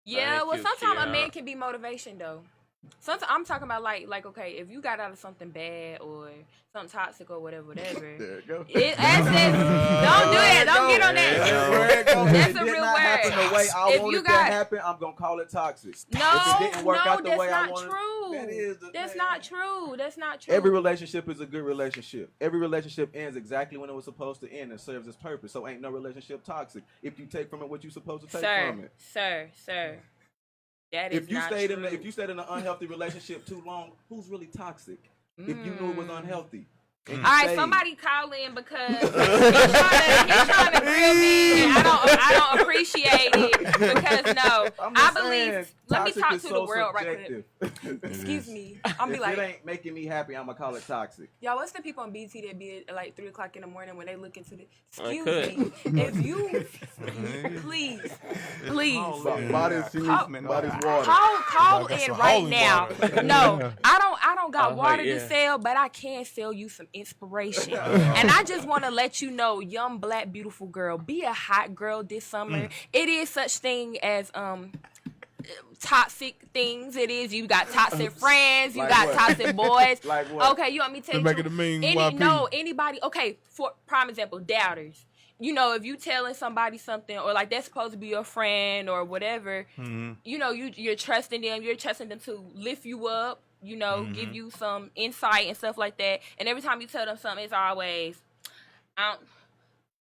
Yeah, Thank well, you, sometimes a Kiara. man can be motivation though. Sometimes I'm talking about like okay, if you got out of something bad or something toxic or whatever. There you go. Don't do that. Don't get on that. That's It a did real not happen word. the way I If wanted you it got- to happen, I'm gonna call it toxic. No, if it didn't work out the that's way I not wanted, true. that is That's man. not true. That's not true. Every relationship is a good relationship. Every relationship ends exactly when it was supposed to end and serves its purpose. So ain't no relationship toxic if you take from it what you're supposed to take from it. Sir. That is If you not stayed true. in an unhealthy relationship too long, who's really toxic? If you knew it was unhealthy. and you All right, stayed. somebody call in because he's trying to grill me, and I don't appreciate it because no, I'm I just believe. saying, Let me toxic talk is to so the world right quick. subjective. Excuse me. I'm be If like, it ain't making me happy, I'm gonna call it toxic. y'all, what's the people on BT that be at like 3:00 in the morning when they look into the? I Excuse could. me, if you please, Buy this water. call Like in some right holy now. water. No, I don't got Oh, water yeah. to sell, but I can sell you some inspiration. And I just want to let you know, young black beautiful girl, be a hot girl this summer. It is such thing as toxic things. It is. You got toxic friends. You Like got what? toxic boys. Like what? Okay, you want me to tell They you? make it a mean Any, YP. no, anybody. Okay, for prime example, doubters. You know, if you telling somebody something or like that's supposed to be your friend or whatever, you know, you're trusting them. You're trusting them to lift you up. You know, give you some insight and stuff like that. And every time you tell them something, it's always,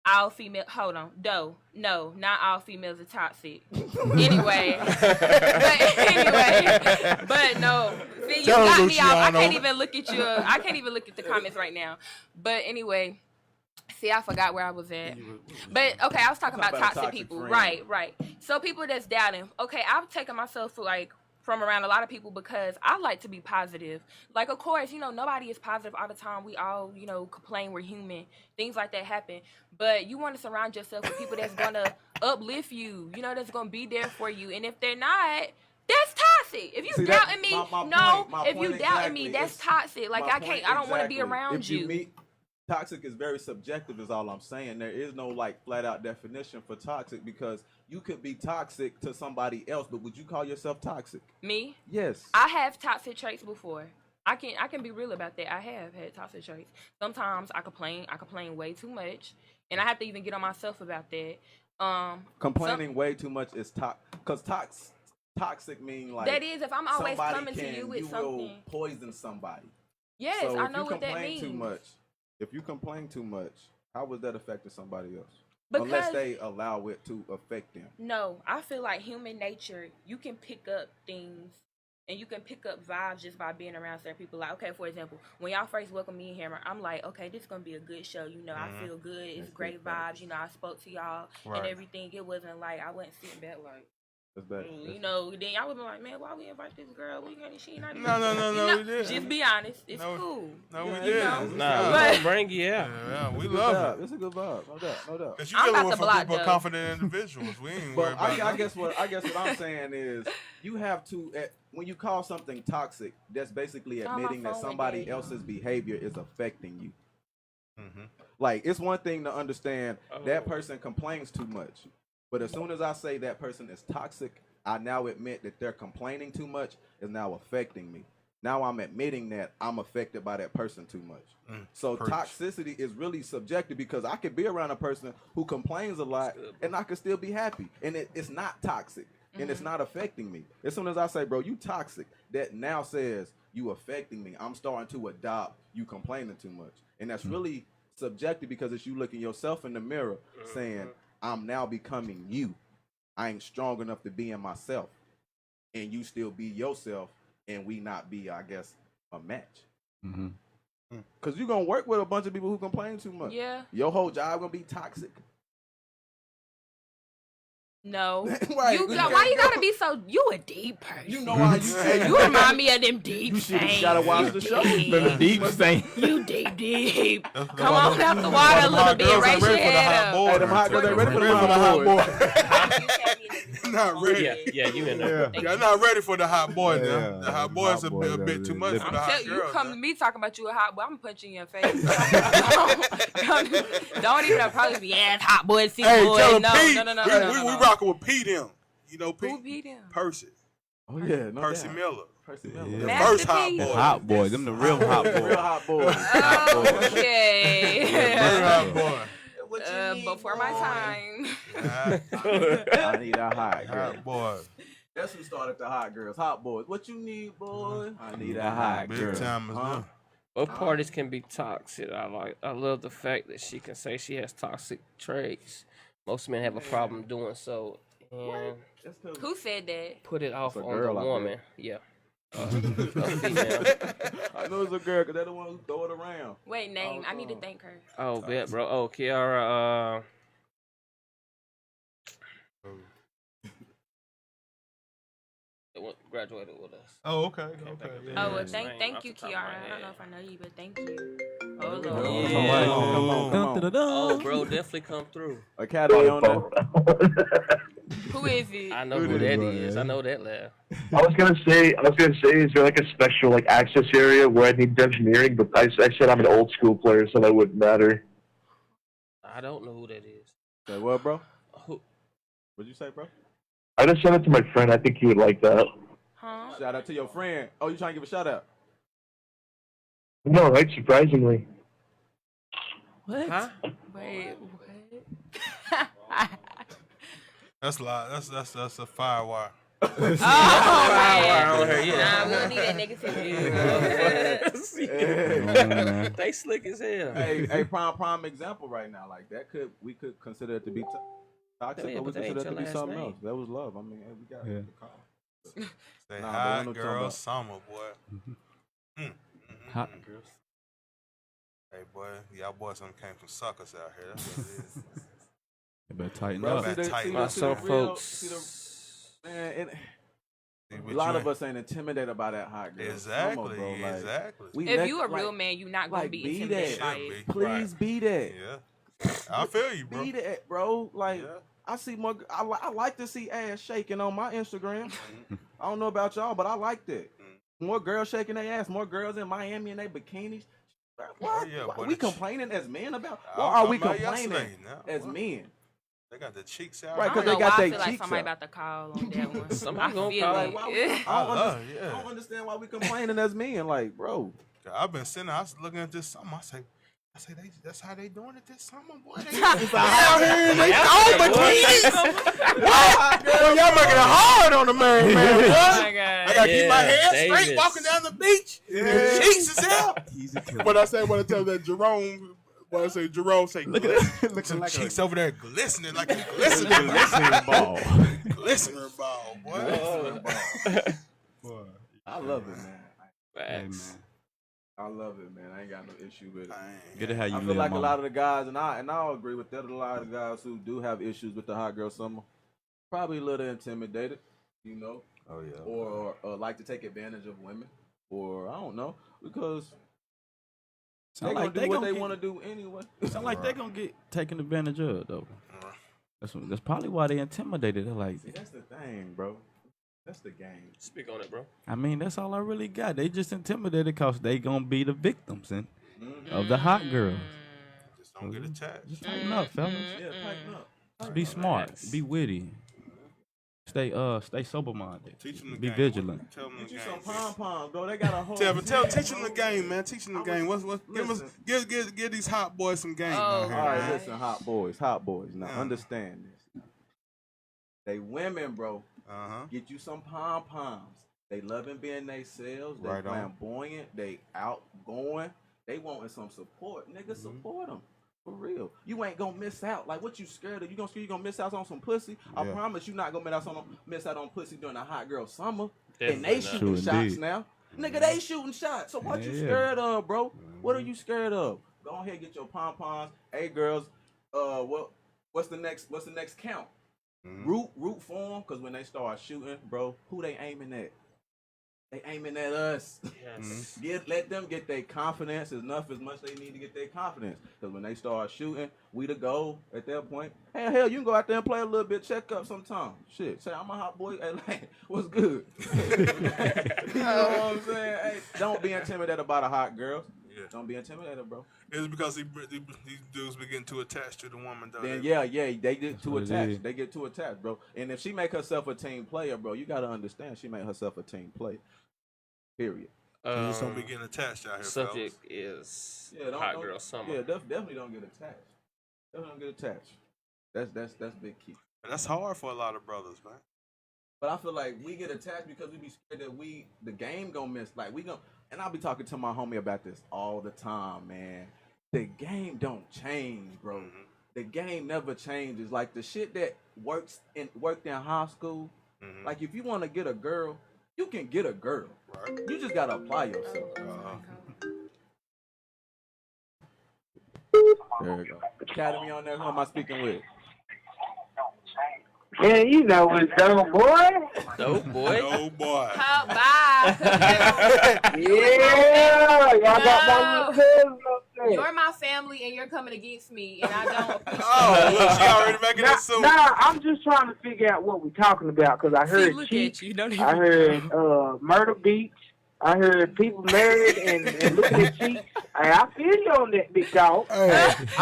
all female. Hold on, no, not all females are toxic. Anyway, but no, see, you Tell got them, me off. I Luciano. can't even look at you. I can't even look at the comments right now. But anyway. See, I forgot where I was at. But okay, I was talking about toxic people. friend. Right. So people that's doubting. Okay, I've taken myself from around a lot of people because I like to be positive. Like, of course, you know, nobody is positive all the time. We all, you know, complain. We're human. Things like that happen. But you want to surround yourself with people that's gonna uplift you. You know, that's gonna be there for you. And if they're not, that's toxic. If you See, that- doubting me, my if you point doubting me, exactly. that's It's- toxic. Like my I point don't want to be exactly. around If you meet, toxic is very subjective is all I'm saying. There is no like flat out definition for toxic because you could be toxic to somebody else, but would you call yourself toxic? Me? Yes. I have toxic traits before. I can be real about that. I have had toxic traits. Sometimes I complain way too much, and I have to even get on myself about that. Complaining way too much is toxic mean like that is if I'm always somebody coming to you with will something. poison somebody. Yes, So I if know you what that complain means. too much, if you complain too much, how was that affecting somebody else? Because Unless they allow it to affect them. no, I feel like human nature. You can pick up things. And you can pick up vibes just by being around certain people. Like, okay, for example, when y'all first welcome me in here, I'm like, okay, this is going to be a good show. You know, I feel good. It's great vibes. You know, I spoke to y'all and Right. everything. It wasn't like I wasn't sitting back like, That's bad. you know, then y'all would be like, man, why we invite this girl? We can't, she not No, we didn't. Just be honest. It's No, cool. No, we Yeah, didn't. Nah, we But- gonna bring you out. Yeah, we It's a good love vibe. it. It's a good vibe. No doubt. Cause you I'm dealing about with to block, people, though. confident individuals. We ain't worried But about I guess what I'm saying is you have to when you call something toxic, that's basically Oh, my admitting that phone went somebody dead. else's behavior is affecting you. Mhm. Like it's one thing to understand that Oh. person complains too much, but as soon as I say that person is toxic, I now admit that they're complaining too much is now affecting me. now I'm admitting that I'm affected by that person too much. So preach. toxicity is really subjective because I could be around a person who complains a lot and I could still be happy. And it's not toxic and it's not affecting me. As soon as I say, bro, you toxic, that now says you affecting me. I'm starting to adopt you complaining too much. And that's really subjective because it's you looking yourself in the mirror saying, I'm now becoming you. I ain't strong enough to be in myself. And you still be yourself and we not be, I guess, a match. Because you're going to work with a bunch of people who complain too much. Yeah. Your whole job going to be toxic. No. Right. Why you gotta be so? You a deep person. You know how you You remind me of them deep You should things. gotta watch the show. Them deep saying. You deep. That's Come on out the water a little bit. Raise your head up. Hey, them hot girls ain't ready for the Ready for the hot hot boy. boy. Not ready. Yeah, you in there. Y'all not ready for the hot boy now. Yeah. The hot boy's Hot a boy, bit too much I'm for I'm the hot telling you, you girls. come now. to me talking about you a hot boy, I'm punching you in your face. Don't even approach me. Yeah, it's hot boy, see Hey, boy. tell him No, Pete. no. We rocking with Pete him. You know Pete? Who beat him? Percy. Oh, yeah. No Percy doubt. Miller. Percy Yeah. Miller. The Master first hot P. boy. Hot boy. Them the real hot Real boy. hot boy. Okay. First hot boy. Before my time. I need a hot girl. Hot boy. That's who started the hot girls. Hot boys. What you need, boy? I need a hot Big girl. time as Huh? well. Both parties can be toxic. I love the fact that she can say she has toxic traits. Most men have a problem doing so and That's 'cause- Who said that? put it off It's a on girl the out woman. Yeah. A female. I know it's a girl because they're the one who throw it around. Wait, name. Oh, I need to thank her. Oh, bet, bro. Oh, Kiara. Graduated with us. Oh, okay. back Okay. up Yeah. Oh, well, Yeah. thank Name off you, the top of Kiara. my I don't know head. if I know you, but thank you. Oh, Lord. Oh, Yeah. come on, come on. Oh, bro, definitely come through. Academy on that. Who is it? I know who that is. I know that laugh. I was gonna say, is there like a special like access area where I need engineering? But I said I'm an old school player, so that wouldn't matter. I don't know who that is. Say what, bro? Who? What'd you say, bro? I just sent it to my friend. I think he would like that. Huh? Shout out to your friend. Oh, you trying to give a shout out? No, right? Surprisingly. What? Huh? Wait, what? That's a lot. That's a firewire. Oh, Firewire on her, man. yeah. Nah, we don't need that negativity. They slick as hell. Hey, prime example right now. Like that we could consider it to be toxic, Yeah, or we but that ain't consider it to your be last something name. else. That was love. I mean, hey, we got the call. Say Nah, hot but what I'm talking girl about. summer, boy. Hot girls. Hey, boy, y'all boys some came from suckers out here. That's what it is. You better tighten Bro, up. see the- tight. see My the- see some the real- folks. see the- Man, See, a but lot you of us ain't intimidated by that hot girl. Exactly, summer, bro. Like, exactly. we If next- you a real like, man, you're not going to like, be be intimidated that. by Should it. be. Please be that. Yeah. I feel you, bro. Be that, bro. Like, Yeah. I see more. I like to see ass shaking on my Instagram. Mm-hmm. I don't know about y'all, but I like that. More girls shaking their ass. More girls in Miami in their bikinis. What? Oh, yeah, What boy, we the ch- complaining as men about? I What was are we talking about complaining yesterday, now. as What? men? They got the cheeks out. Right, I 'cause don't they know got why I they feel like cheeks somebody out. about to call on that one. Somebody I gonna feel call. it. Like, why we, I I love, yeah. don't understand why we complaining as men. Like, bro, I've been sitting there, I was looking at this summer. I say that's how they doing it this summer, boy. They out here in they own bikinis. What? Well, y'all making it hard on the man, Oh man. my What? I God. gotta keep my Yeah, head straight Davis. walking down the beach. The cheeks is out. Easy kill. What I tell that Jerome, what I say, Jerome say, Looking some like cheeks a over there glistening like a glistening glistening ball. glistening ball, boy. I love it, man. Hey, man. I love it, man. I ain't got no issue with it. Get it how you I live, feel like mama. a lot of the guys, and I'll agree with that. A lot of the guys who do have issues with the hot girl summer, probably a little intimidated, you know, Oh yeah. or like to take advantage of women, or I don't know, because they Sound gonna like do they what gonna they get- want to do anyway. Sound like they gonna get taken advantage of though. That's probably why they intimidated. They're like, See, that's the thing, bro. That's the game. Speak on it, bro. I mean, that's all I really got. They just intimidated because they gonna be the victims of the hot girls. Just don't get attached. Just tighten up, fellas. Yeah, tighten up. Be smart. Be witty. Stay sober minded. Teach them the Be game. vigilant. Tell them the Get you game. some pom poms, bro. They got a whole. Teach them the game, man. Teach them the game. Give these hot boys some game out here, All right, man. listen, hot boys. Now understand this. They women, bro. Get you some pom poms. They loving being themselves. They Right on. flamboyant. They outgoing. They wanting some support. Nigga, support them. For real. You ain't gonna miss out. Like, what you scared of? You gonna miss out on some pussy? I Yeah. promise you not gonna miss out on pussy during a hot girl summer. Definitely And they not. shooting True shots indeed. now. Nigga, they shooting shots. So what you Yeah. scared of, bro? What are you scared of? Go ahead and get your pom poms. Hey girls, what's the next count? Root for them, cause when they start shooting, bro, who they aiming at? They aiming at us. Yes. Let them get their confidence as much they need to get their confidence. Cause when they start shooting, we the goal at that point. Hell, you can go out there and play a little bit, check up sometime. Shit, say I'm a hot boy. Hey, like, what's good? You know what I'm saying? Hey, don't be intimidated about a hot girl. Yeah. Don't be intimidated, bro. It's because these dudes be getting too attached to the woman, though. Then yeah, they get too what it is. attached. They get too attached, bro. And if she make herself a team player, bro, you gotta understand she made herself a team player. Period. You just don't be getting attached out here, Subject fellas. is Yeah, hot girl summer. Yeah, definitely don't get attached. Definitely don't get attached. That's big key. That's hard for a lot of brothers, man. But I feel like we get attached because we be scared that the game gonna miss. Like and I'll be talking to my homie about this all the time, man. The game don't change, bro. The game never changes. Like the shit that worked in high school. Like if you want to get a girl, you can get a girl. Right. You just gotta apply yourself. There you go. Academy on there. Who am I speaking with? Yeah, you know what's up, boy. Dope boy. Oh boy. Oh, bye. Yeah, y'all got my little cousins up there. You're my family, and you're coming against me, and I don't appreciate Oh, look, she already making it soon. Nah, I'm just trying to figure out what we're talking about because I See, heard look cheat, at you. Don't I even. heard Murder Beach, I heard people married and looking at cheat. Hey, I feel you on that, big dog.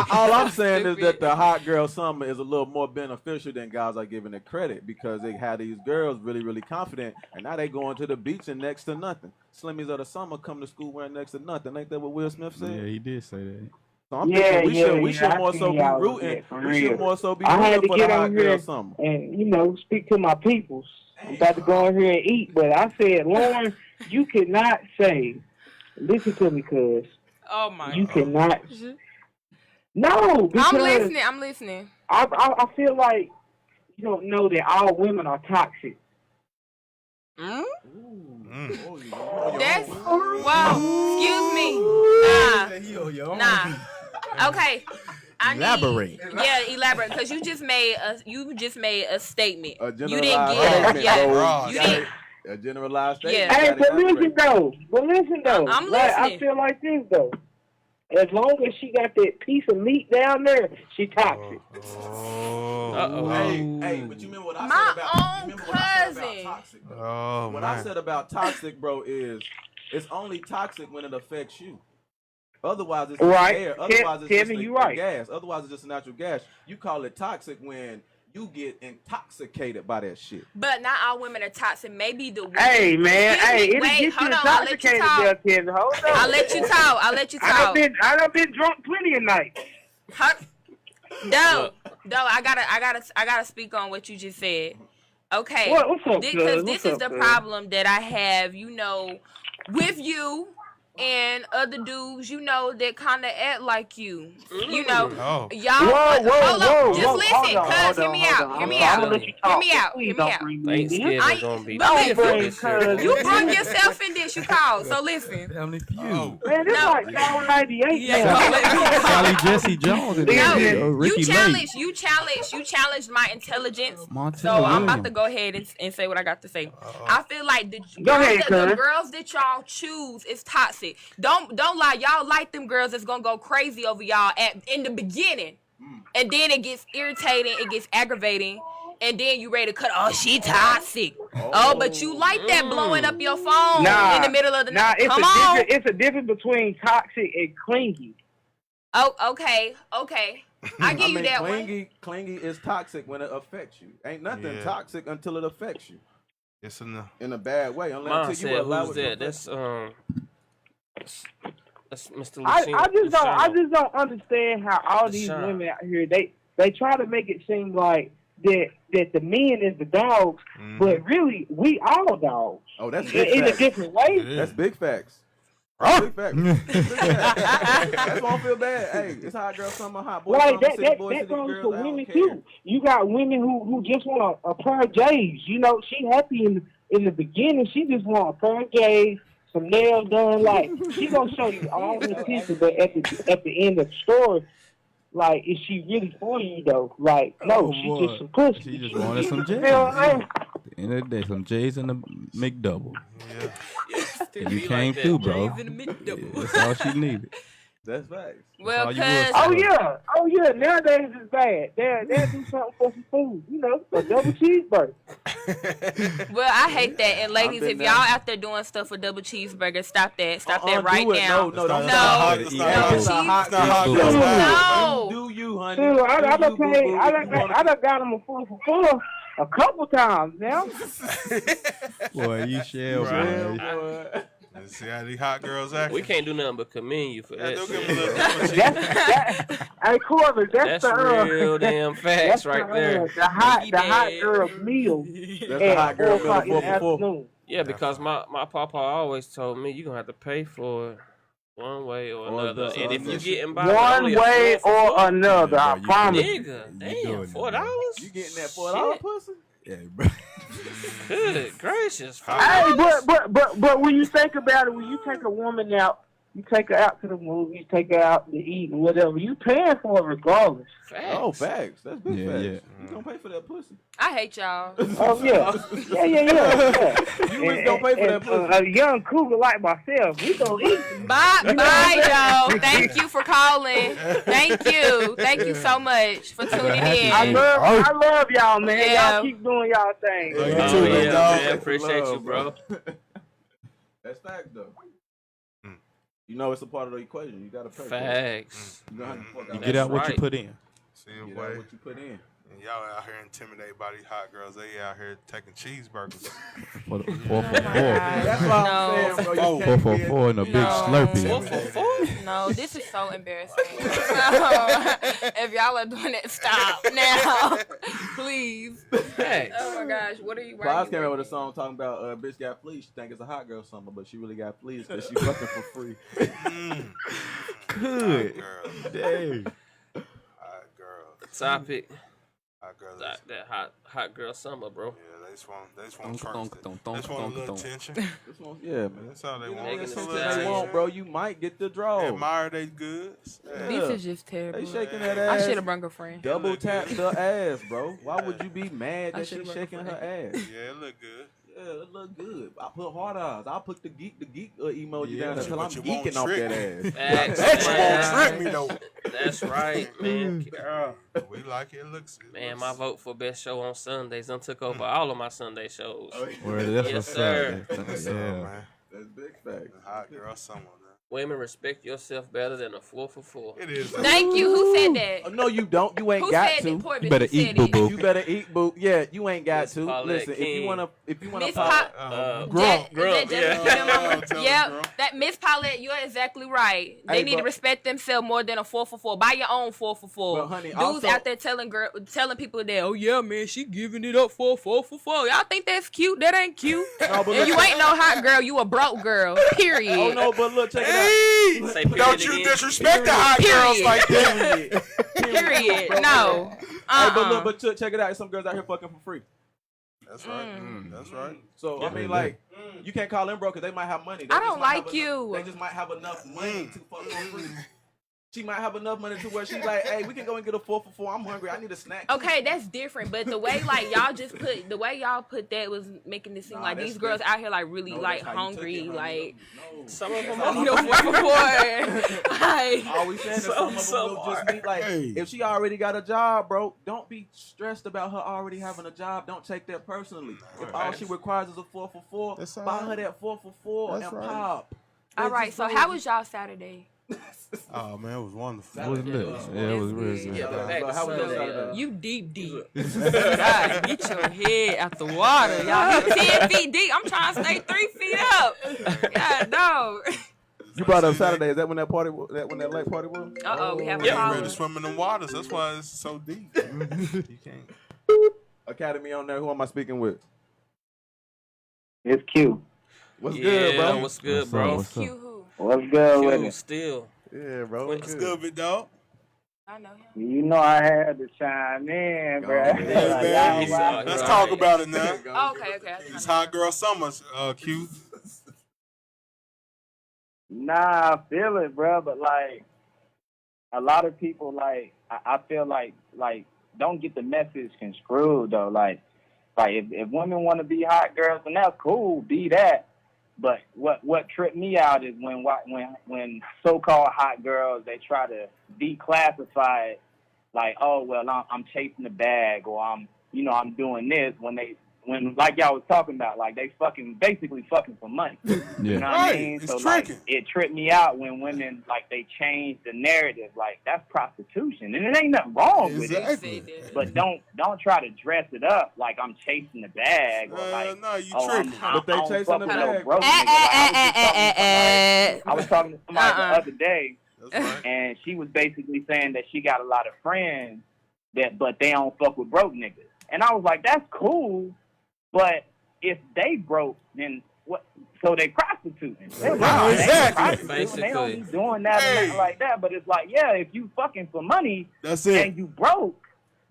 All I'm saying is that the hot girl summer is a little more beneficial than guys are giving it credit because they had these girls really, really confident, and now they going to the beach and next to nothing. Slimmies of the summer come to school wearing next to nothing. Ain't that what Will Smith said? Yeah, he did say that. So I'm thinking we should more I so see be y'all rooting. with that, for We should real. more so be I had rooting to for the get hot on girl here summer. and speak to my peoples. I'm about to go in here and eat, but I said, Lauren, you cannot say, listen to me, cuz. Oh my. You cannot. No, because I'm listening. I feel like you don't know that all women are toxic. Mm? Oh, That's well. Excuse me. Nah. Okay. Elaborate. Elaborate, because you just made a statement. A You didn't generalized give. statement, Yeah. bro. You didn't. A generalized statement. Yeah. Hey, You but gotta listen though. I'm Like, I listening. feel like this though. As long as she got that piece of meat down there, she toxic. Uh-oh. Hey, but you remember what I My said about own you remember what I said cousin. about toxic, bro? Oh, What man. I said about toxic, bro, is it's only toxic when it affects you. Otherwise, it's Right. air. Otherwise, it's Kevin, just you a right. gas. Otherwise, it's just a natural gas. You call it toxic when you get intoxicated by that shit. But not all women are toxic. Maybe the women. Hey man, Excuse hey, me. it'll Wait, get you hold on. I'll let you intoxicated talk. there, Kevin. Hold on. I'll let you talk. I'll let you talk. I done been drunk plenty of nights. No, I gotta speak on what you just said. Okay, What's up, because cuz? this What's is up, the cuz? problem that I have, with you and other dudes, that kind of act like you. Oh. Y'all. Whoa, hold on, just whoa, listen, hold on, cuz. hold Hear on, me hold out. on. Hear me I'm out. gonna let you Hear talk. me out. Please Hear me don't out. bring me in. Thanksgiving gonna be But different listen, this year. cuz. You brought yourself in this. You called. So listen. Family Feud. Oh. Man, this No. like Channel 98 Yeah, now. Sally Jesse Jones and No, Ricky Lake. you challenged my intelligence. Montana So I'm about Williams. to go ahead and say what I got to say. I feel like the Go ahead, cuz. girls that y'all choose is toxic. Don't lie. Y'all like them girls that's gonna go crazy over y'all in the beginning, and then it gets irritating, it gets aggravating, and then you ready to cut. Oh, she toxic. Oh, but you like that blowing up your phone in the middle of the night. Nah, Come on. it's a difference between toxic and clingy. Oh, okay. I give you that one. Clingy is toxic when it affects you. Ain't nothing toxic until it affects you. It's enough. In a bad way. Mom Unless you said, allow "Who's it to that?" affect That's Mr. I Lucino. just don't understand how all these Deshaun. women out here they try to make it seem like that the men is the dogs, but really we all dogs. Oh, that's big in a facts. different way. That's big facts. Big facts. Big facts. That's why I feel bad. Hey, it's hot girl summer, hot boy Right, summer, that city boy, that city goes girls. for I don't women care. too. You got women who just want a pair of J's. You know, she happy in the beginning. She just want a pair of J's, some nails done. Like she gonna show you all her pieces, but at the end of the story, like is she really for you though? Like no, she boy. just some pussy. She just wanted some J's. You know what I mean? At the end of the day, some J's and a McDouble. Yeah. And you came through, bro. Yeah, that's all she needed. That's facts. Well, all you cause was. Oh yeah. Nowadays it's bad. They'll do something for some food. You know, a double cheeseburger. well, I hate that. And ladies, been if there. y'all out there doing stuff for double cheeseburgers, stop that. Stop that Do right it. now. No, don't No. It's stop. not It's hot. not It's not hot girl girl summer. No. Do you, honey? Dude, I done Do you, paid. boo-boo, I if you wanna- done got them a 4 for 4 a couple times now. Boy, you shall, Right. boy. Let's see how these hot girls act. We can't do nothing but commend you for Yeah, that. they'll shit. give them a little Hey, Corbin, That's real damn facts right there. The hot girl meal. That's the hot girl meal, 4 o'clock in the 4 for 4. afternoon. Yeah, because my papa always told me you're gonna have to pay for it one way or Or another. the And if you other. getting by with One only a way 4 for or another, Yeah, I bro, you promise. Nigga, You damn, doing it, $4. You getting that $4 pussy? Yeah, bro. Good gracious. Hey, but when you think about it, when you take a woman out, you take her out to the movies, take her out to eat, and whatever. You paying for it regardless. Facts. Oh, facts. That's big Yeah, facts. yeah. You gonna pay for that pussy? I hate y'all. Oh yeah. You was gonna pay for that pussy. A young cougar like myself, we gonna eat. Bye, Joe. Thank you for calling. Thank you so much for tuning in. I love y'all, man. Yeah. Y'all keep doing y'all thing. You Oh, too, yeah, dog. man. Appreciate you, Love, bro. That's fact though. You know it's a part of the equation. You gotta pay. for it. Facts. You gonna have to fuck You out get that out what you right. put in. See shit. you, Get boy. out what you put in. And y'all out here intimidated by these hot girls. They out here taking cheeseburgers. For the 4 for 4. That's what No. I'm saying, bro. You 4 can't for be- 4 and a big No. 4 Slurpee. for 4? No, this is so embarrassing. If y'all are doing it, stop now. Please. Facts. Oh my gosh, what are you Plies came out writing? with a song talking about bitch got fleas. She think it's a hot girl summer, but she really got fleas because she fucking for free. Good. Girl. Dang. Hot girl. Topic. Hot girl. That hot girl summer, bro. Yeah, they just want Thunk, trunks. thunk, thunk, They just want a thunk, little thunk. attention. This one, yeah, man. That's all they You know, want. that's Niggas something is they down. want, bro. You might get the draw. Admire they goods. Yeah. This is just terrible. They shaking that I ass. should have brought a friend. Double tap the ass, bro. Why would you be mad I that should've she's brought a shaking her friend. ass? Yeah, it look good. Yeah, it look good. I put hard eyes. I'll put the geek emoji Yeah. down until I'm But you won't geeking off trick that me. ass. Facts. That man. won't trick me though. That's right, man. Girl. We like it. Looks. Man, my vote for best show on Sundays done took over all of my Sunday shows. Word, that's Yes, what's sir. up. That's Yeah. all, man. That's big facts. Hot girl summer, man. Women, respect yourself better than a 4 for 4. It is. Thank you. Who said Oh, that? no, you don't. You ain't Who got said to. that? Corbin, You better who eat, said boo it? boo. You better eat, boo. Yeah, you ain't got Miss to. Paulette Listen, if you King. wanna Miss pop, Grump, Grump, yeah. Yep, that Miss Paulette, you're exactly right. They Hey, need to but- respect themselves more than a 4 for 4. Buy your own 4 for 4. But, honey, Dudes also- out there telling people that, oh yeah, man, she giving it up for 4 for 4. Y'all think that's cute? That ain't cute. No, but And you look- ain't no hot girl. You a broke girl. Period. Oh no, but look, check it Hey, Say period don't you again. disrespect the hot girls like that. out. Period. Bro, No. Hey, but look, but check it out. Some girls out here fucking for free. That's right. That's right. So I mean, like, you can't call them broke because they might have money. They I just don't might like have you. They just might have enough money to fuck for free. She might have enough money to where she's like, hey, we can go and get a 4 for 4. I'm hungry. I need a snack. Okay, that's different. But the way like y'all just put that was making it seem Nah, like that's- these girls out here like really No, like that's how you hungry, took it, honey. like No. Some of them you know, 4 for 4. Like, All we saying is some of them Some will just are. be like, Hey. if she already got a job, bro, don't be stressed about her already having a job. Don't take that personally. If all she requires is a 4 for 4, That's all buy right. her that 4 for 4 That's and right. pop. all right. So how was y'all Saturday? Oh man, it was wonderful. It was lit. Yeah, it was real good. Yeah, but back to How was your Sunday, Saturday? You deep. God, get your head out the water. Y'all, he 10 feet deep. I'm trying to stay 3 feet up. God, no. You brought up Saturday. Is that when that party? When that lake party was? We have a Yeah. You ready caller. to swim in them waters? That's why it's so deep. You can't. Academy on there. Who am I speaking with? It's Q. What's yeah, good, bro? what's good, What's bro? up, what's up? Q who? What's good with Q it? still. Yeah, bro. What's What's good, big dog? I know him. You know I had to chime in, bro. ahead. Yeah, man. He's all Let's right. talk about it now. Oh, okay. It's hot girl summer, Q. Nah, I feel it, bro. But like, a lot of people, like, I feel like don't get the message construed though. Like if women want to be hot girls, then that's cool, be that. But what tripped me out is when so-called hot girls, they try to declassify it, like, oh well, I'm chasing the bag, or I'm doing this, when like y'all was talking about, like they basically fucking for money. You know what I Right. mean? It's So like tricking. it tripped me out when women, like, they change the narrative, like that's prostitution, and it ain't nothing wrong with it. Exactly. But don't try to dress it up like I'm chasing the bag, or like, No, you oh, tripping. But they I don't chasing fuck the with no bag. broke nigga. Like, I was talking to somebody the Uh-uh. other day, That's right. and she was basically saying that she got a lot of friends but they don't fuck with broke niggas. And I was like, that's cool, but if they broke, then what? So they prostituting. They're Right, they exactly. prostituting. They don't be Basically. doing that and Hey. nothing like that. But it's like, yeah, if you fucking for money That's it. and you broke,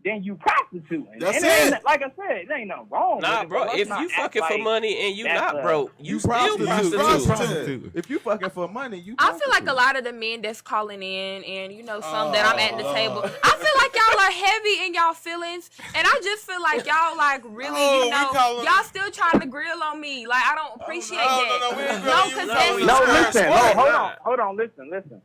then you prostituting. That's and it. ain't, like I said, it ain't nothing wrong with Nah, it, bro, but let's if not you act fucking for like money and you that's not a- broke, you still prostitute. prostitute. If you fucking for money, you. I feel like a lot of the men that's calling in, and some that I'm at the table, I feel like y'all are heavy in y'all feelings, and I just feel like y'all like really, Oh, we calling- y'all still trying to grill on me. Like I don't appreciate that. No, we ain't No, grilling you. 'cause No, that's we No, just listen. square. Hold on. Listen.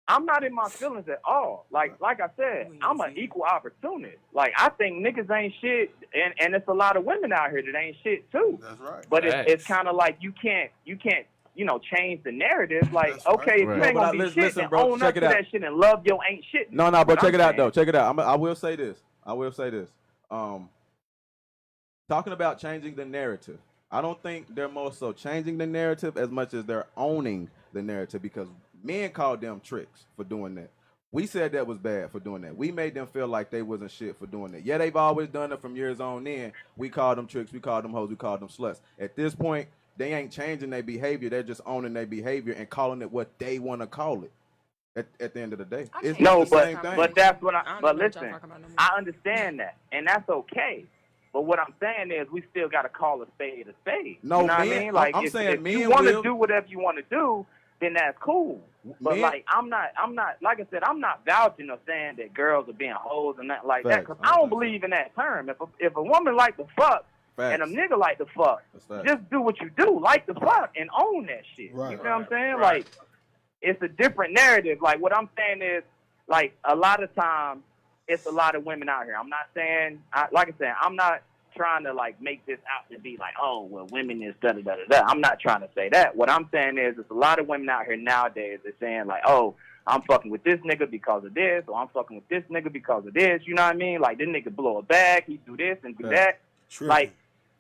I'm not in my feelings at all. Like I said, I'm an equal opportunist. Like, I think niggas ain't shit, and it's a lot of women out here that ain't shit too. That's right. But Facts. it's kind of like you can't change the narrative. Like, That's right. okay, if Right. you ain't No, but gonna be shit, listen, then bro, own check up it to out. that shit and love your ain't shit. No, bro. What Check I'm it out saying. though. Check it out. I will say this. Talking about changing the narrative. I don't think they're more so changing the narrative as much as they're owning the narrative, because men called them tricks for doing that. We said that was bad for doing that. We made them feel like they wasn't shit for doing that. Yeah, they've always done it from years on in. We called them tricks. We called them hoes. We called them sluts. At this point, they ain't changing their behavior. They're just owning their behavior and calling it what they want to call it. At the end of the day, it's No, not the same thing. but that's what I I. don't But know what y'all listen, talking about no more. I understand that, and that's okay. But what I'm saying is, we still got to call a spade a spade. No, you know what I men- mean? Like, I'm if saying if men you want to will- do whatever you want to do, then that's cool. But Men- like, I'm not. Like I said, I'm not vouching or saying that girls are being hoes and nothing like that, Facts. because I I don't don't think so. believe in that term. If a woman like to fuck Facts. and a nigga like to fuck, That's facts. just do what you do, like to fuck, and own that shit. Right. You know what I'm saying? Right. Like, it's a different narrative. Like, what I'm saying is, like, a lot of times, it's a lot of women out here. I'm not saying, like I said, I'm not trying to, like, make this out to be like, oh, well, women is da-da-da-da-da. I'm not trying to say that. What I'm saying is, there's a lot of women out here nowadays that saying, like, oh, I'm fucking with this nigga because of this, or I'm fucking with this nigga because of this. You know what I mean? Like, this nigga blow a bag, he do this and do Yeah. that. Tripping. Like,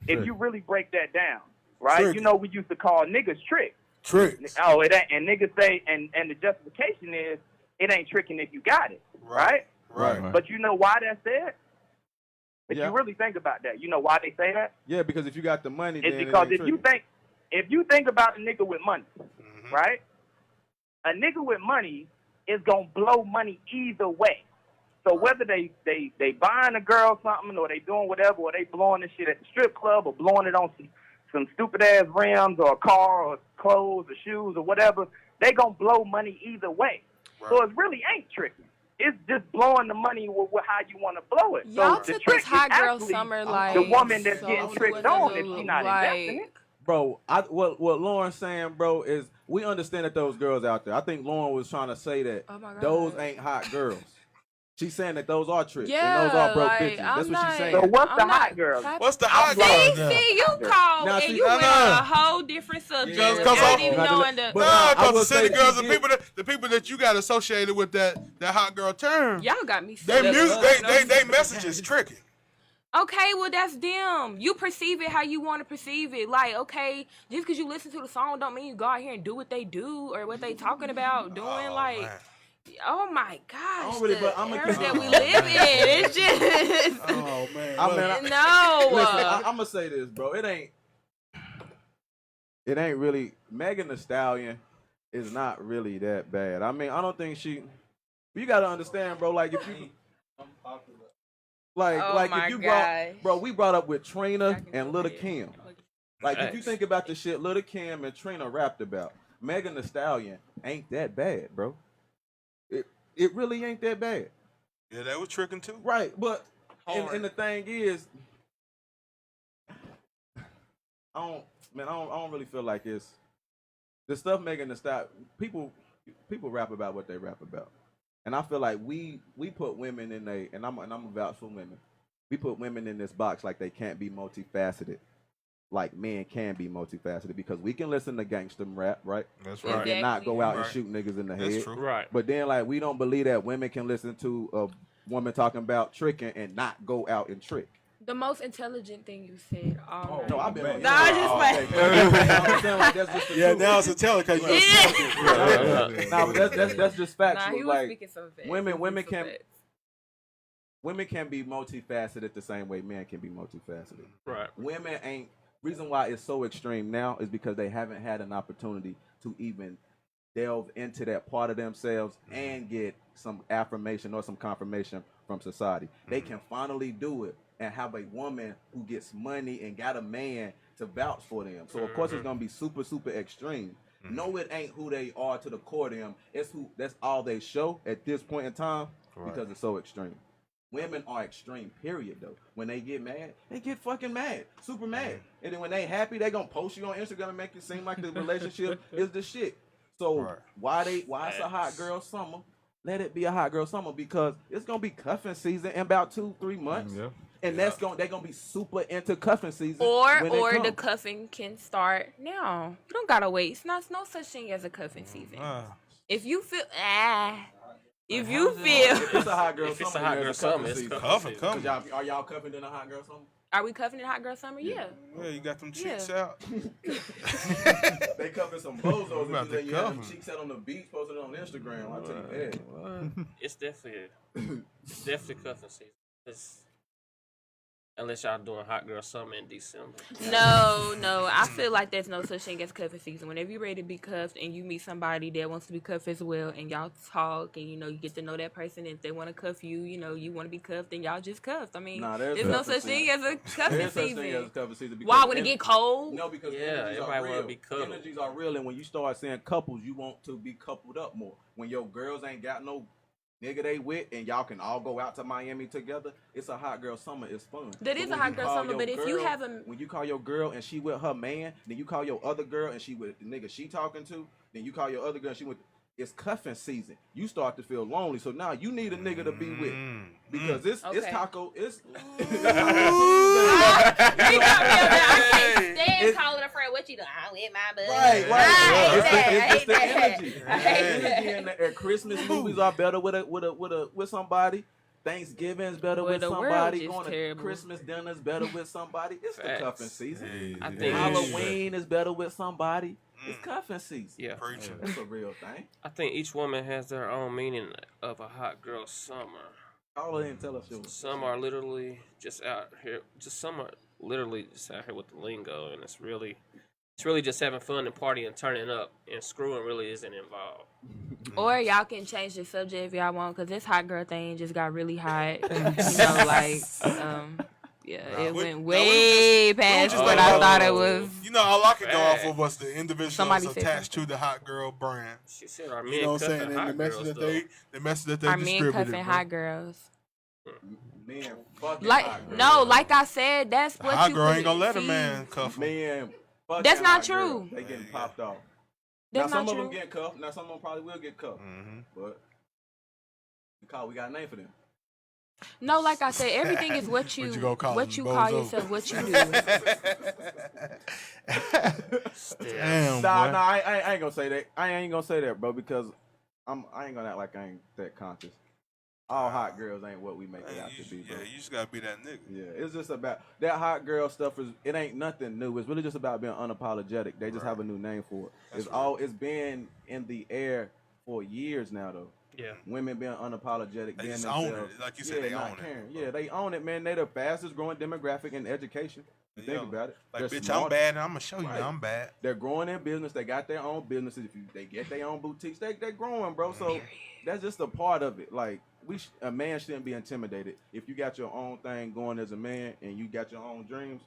if Trick. you really break that down, right? Trick. You know, we used to call niggas tricks. Tricks. Oh, it ain't. And niggas say, and the justification is, it ain't tricking if you got it, right? Right. But you know why that's said? If Yeah. you really think about that, you know why they say that? Yeah, because if you got the money, It's then it because ain't if you think about a nigga with money, Mhm. right? A nigga with money is gonna blow money either way. So whether they buying a girl something, or they doing whatever, or they blowing this shit at the strip club, or blowing it on some stupid ass rims, or a car, or clothes, or shoes, or whatever, they gonna blow money either way. So it really ain't tricking. It's just blowing the money with how you want to blow it. Y'all so the took trick this hot is girl actually summer like the woman that's so getting tricked to on another if she not investing like- it. Bro, what Lauren's saying, bro, is we understand that those girls out there. I think Lauren was trying to say that Oh my God. those ain't hot girls. She's saying that those are tricks Yeah, and those are broke like, bitches. That's I'm what she's not- saying. So what's the I'm hot not girl? clapping. What's the hot girl? See, you called Now, and see, you went no. on a whole different subject. Yeah, Cause I I- didn't even But know I- in the. but- No, I because will the city say girls, she the people that you got associated with that hot girl term, Y'all got me. they sick. music, they message is tricky. Okay, well that's them. You perceive it how you want to perceive it. Like, okay, just because you listen to the song don't mean you go out here and do what they do or what they talking about doing. Man. Oh my gosh, don't really- the but I'ma era keep- that we live in, it's just Oh man. I mean, no. Listen, I'm gonna say this, bro. It ain't really. Megan Thee Stallion is not really that bad. I mean, I don't think she. You gotta understand, bro. Like if you, like Oh my if you gosh. bro, we brought up with Trina I can and go Lil ahead. Kim. Like if you Facts. think about the shit Lil Kim and Trina rapped about, Megan Thee Stallion ain't that bad, bro. It really ain't that bad. Yeah, that was tricking too. Right, but Hard. and the thing is, I don't really feel like it's the stuff Megan Thee Stallion. People rap about what they rap about, and I feel like we put women in and I'm a vouch for women. We put women in this box like they can't be multifaceted, like men can be multifaceted because we can listen to gangster rap, right? That's right. And not go out and Right. shoot niggas in the That's head. true. Right. But then, like, we don't believe that women can listen to a woman talking about tricking and not go out and trick. The most intelligent thing you said all night. No, I've been on Nah, I just Yeah, now it's a tell because you Yeah. Nah, but that's just Nah, factual. he was Like speaking some facts. women He was speaking can- some facts. women can be multifaceted the same way men can be multifaceted. Right. Women ain't reason why it's so extreme now is because they haven't had an opportunity to even delve into that part of themselves and get some affirmation or some confirmation from society. They can finally do it and have a woman who gets money and got a man to vouch for them. So of course it's gonna be super, super extreme. No, it ain't who they are to the core of them. It's who that's all they show at this point in time because it's so extreme. Women are extreme, period, though. When they get mad, they get fucking mad. Super mad. And then when they happy, they gonna post you on Instagram and make it seem like the relationship is the shit. So Right. why it's a hot girl summer? Let it be a hot girl summer because it's gonna be cuffing season in about 2-3 months. Yeah. And they're gonna be super into cuffing season. Or when it the come. cuffing can start now. You don't gotta wait. It's not no such thing as a cuffing season. If you feel if you feel It's a hot girl If it's summer. a hot then girl it's cuffing summer, it's season. cuffing Cuffing, season. Are y'all cuffing in a hot girl summer? are we cuffing in hot girl summer? Yeah. Yeah, you got them cheeks Yeah. out. They cuffing some bozos about and to then you have them cuff 'em. cheeks out on the beach, posted on Instagram. I'll tell you that. It's definitely cuffing season. Unless y'all doing hot girl summer in December. No. I feel like there's no such thing as cuffing season. Whenever you're ready to be cuffed and you meet somebody that wants to be cuffed as well and y'all talk and you get to know that person, if they want to cuff you, you want to be cuffed, then y'all just cuffed. I mean, Nah, there's there's no cuffing such thing as a cuffing There's such season. thing as a cuffing season. Why because would it get cold? No, because Yeah, energies everybody are wanna real. be cuddled. Energies are real, and when you start seeing couples, you want to be coupled up more. When your girls ain't got no nigga they with, and y'all can all go out to Miami together, it's a hot girl summer. It's fun. That is But a when hot you girl call summer, your but if you girl- have a when you call your girl and she with her man, then you call your other girl and she with the nigga she talking to, then you call your other girl and she with. It's cuffing season. You start to feel lonely, so now you need a nigga to be with because it's Okay. taco. It's He got me on there. I can't stand calling a friend. What you doing? I'm with my buddy. Right. I It's hate the that. energy. I hate The energy that. and Christmas movies are better with somebody. Thanksgiving's better Well, with the world somebody. is Going terrible. to Christmas dinner's better with somebody. It's the Facts. cuffing season. I think Halloween is better with somebody. It's cuffing season. Yeah. Preaching. It's a real thing. I think each woman has their own meaning of a hot girl summer. Call it and tell us yours. Some are literally just out here. Some are literally just out here with the lingo, and it's really just having fun and partying and turning up, and screwing really isn't involved. Or y'all can change the subject if y'all want, because this hot girl thing just got really hot. It we- went no, we way past just what like- I thought it was. You know, all I could go off Facts. of was the individuals Somebody said attached to the hot girl brand. She said our men You know what I'm saying? cuffing And hot the message girls, that though. the message that they Our men distributed. cuffing bro. hot girls. Man, fucking Like hot girl. no, like I said, that's The what hot you girl put ain't gonna it- let a see, man cuff her. Man, fucking That's not hot girl. true. They getting popped off. That's now some not of them true. get cuffed. Now some of them probably will get cuffed. Mm-hmm. But we got a name for them. No, like I said, everything is what you gonna call what him, you call bozo? yourself, what you do. Damn, Nah, boy. nah, I ain't gonna say that. I ain't gonna say that, bro, because I ain't gonna act like I ain't that conscious. All hot girls ain't what we make it out to be, bro. Yeah, you just gotta be that nigga. Yeah, it's just about that hot girl stuff. It ain't nothing new. It's really just about being unapologetic. They just have a new name for it. It's been in the air for years now, though. Yeah. Women being unapologetic, They being just own themselves. it. Like you said, they not own it. caring. Yeah, they own it, man. They the fastest growing demographic in education. You think about it. Like, They're bitch, smart. I'm bad, and I'm gonna show you Right. that I'm bad. They're growing in business. They got their own businesses. They get their own boutiques, they growing, bro. So that's just a part of it. Like a man shouldn't be intimidated. If you got your own thing going as a man and you got your own dreams,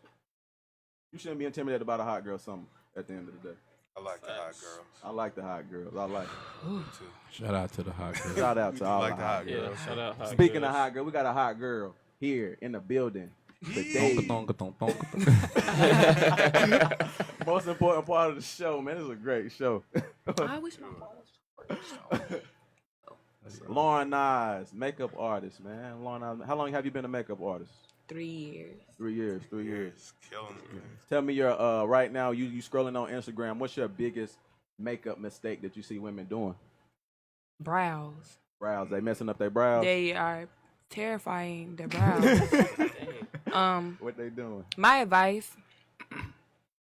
you shouldn't be intimidated about a hot girl summer at the end of the day. I like the hot girls. I like the hot girls. I like it. Shout out to the hot girl. Shout out to all like the the hot hot girls. Yeah, shout out hot Speaking girls. of hot girl, we got a hot girl here in the building. Tonka, tonka, tonka, tonka. Most important part of the show, man. This is a great show. I wish my phone was Lauren Nyes, makeup artist, man. Lauren Nyes, how long have you been a makeup artist? 3 years. 3 years. 3 years. It's killing me. Tell me your right now. You scrolling on Instagram. What's your biggest makeup mistake that you see women doing? Brows. Brows. They messing up their brows. They are terrifying. Their brows. What they doing? My advice,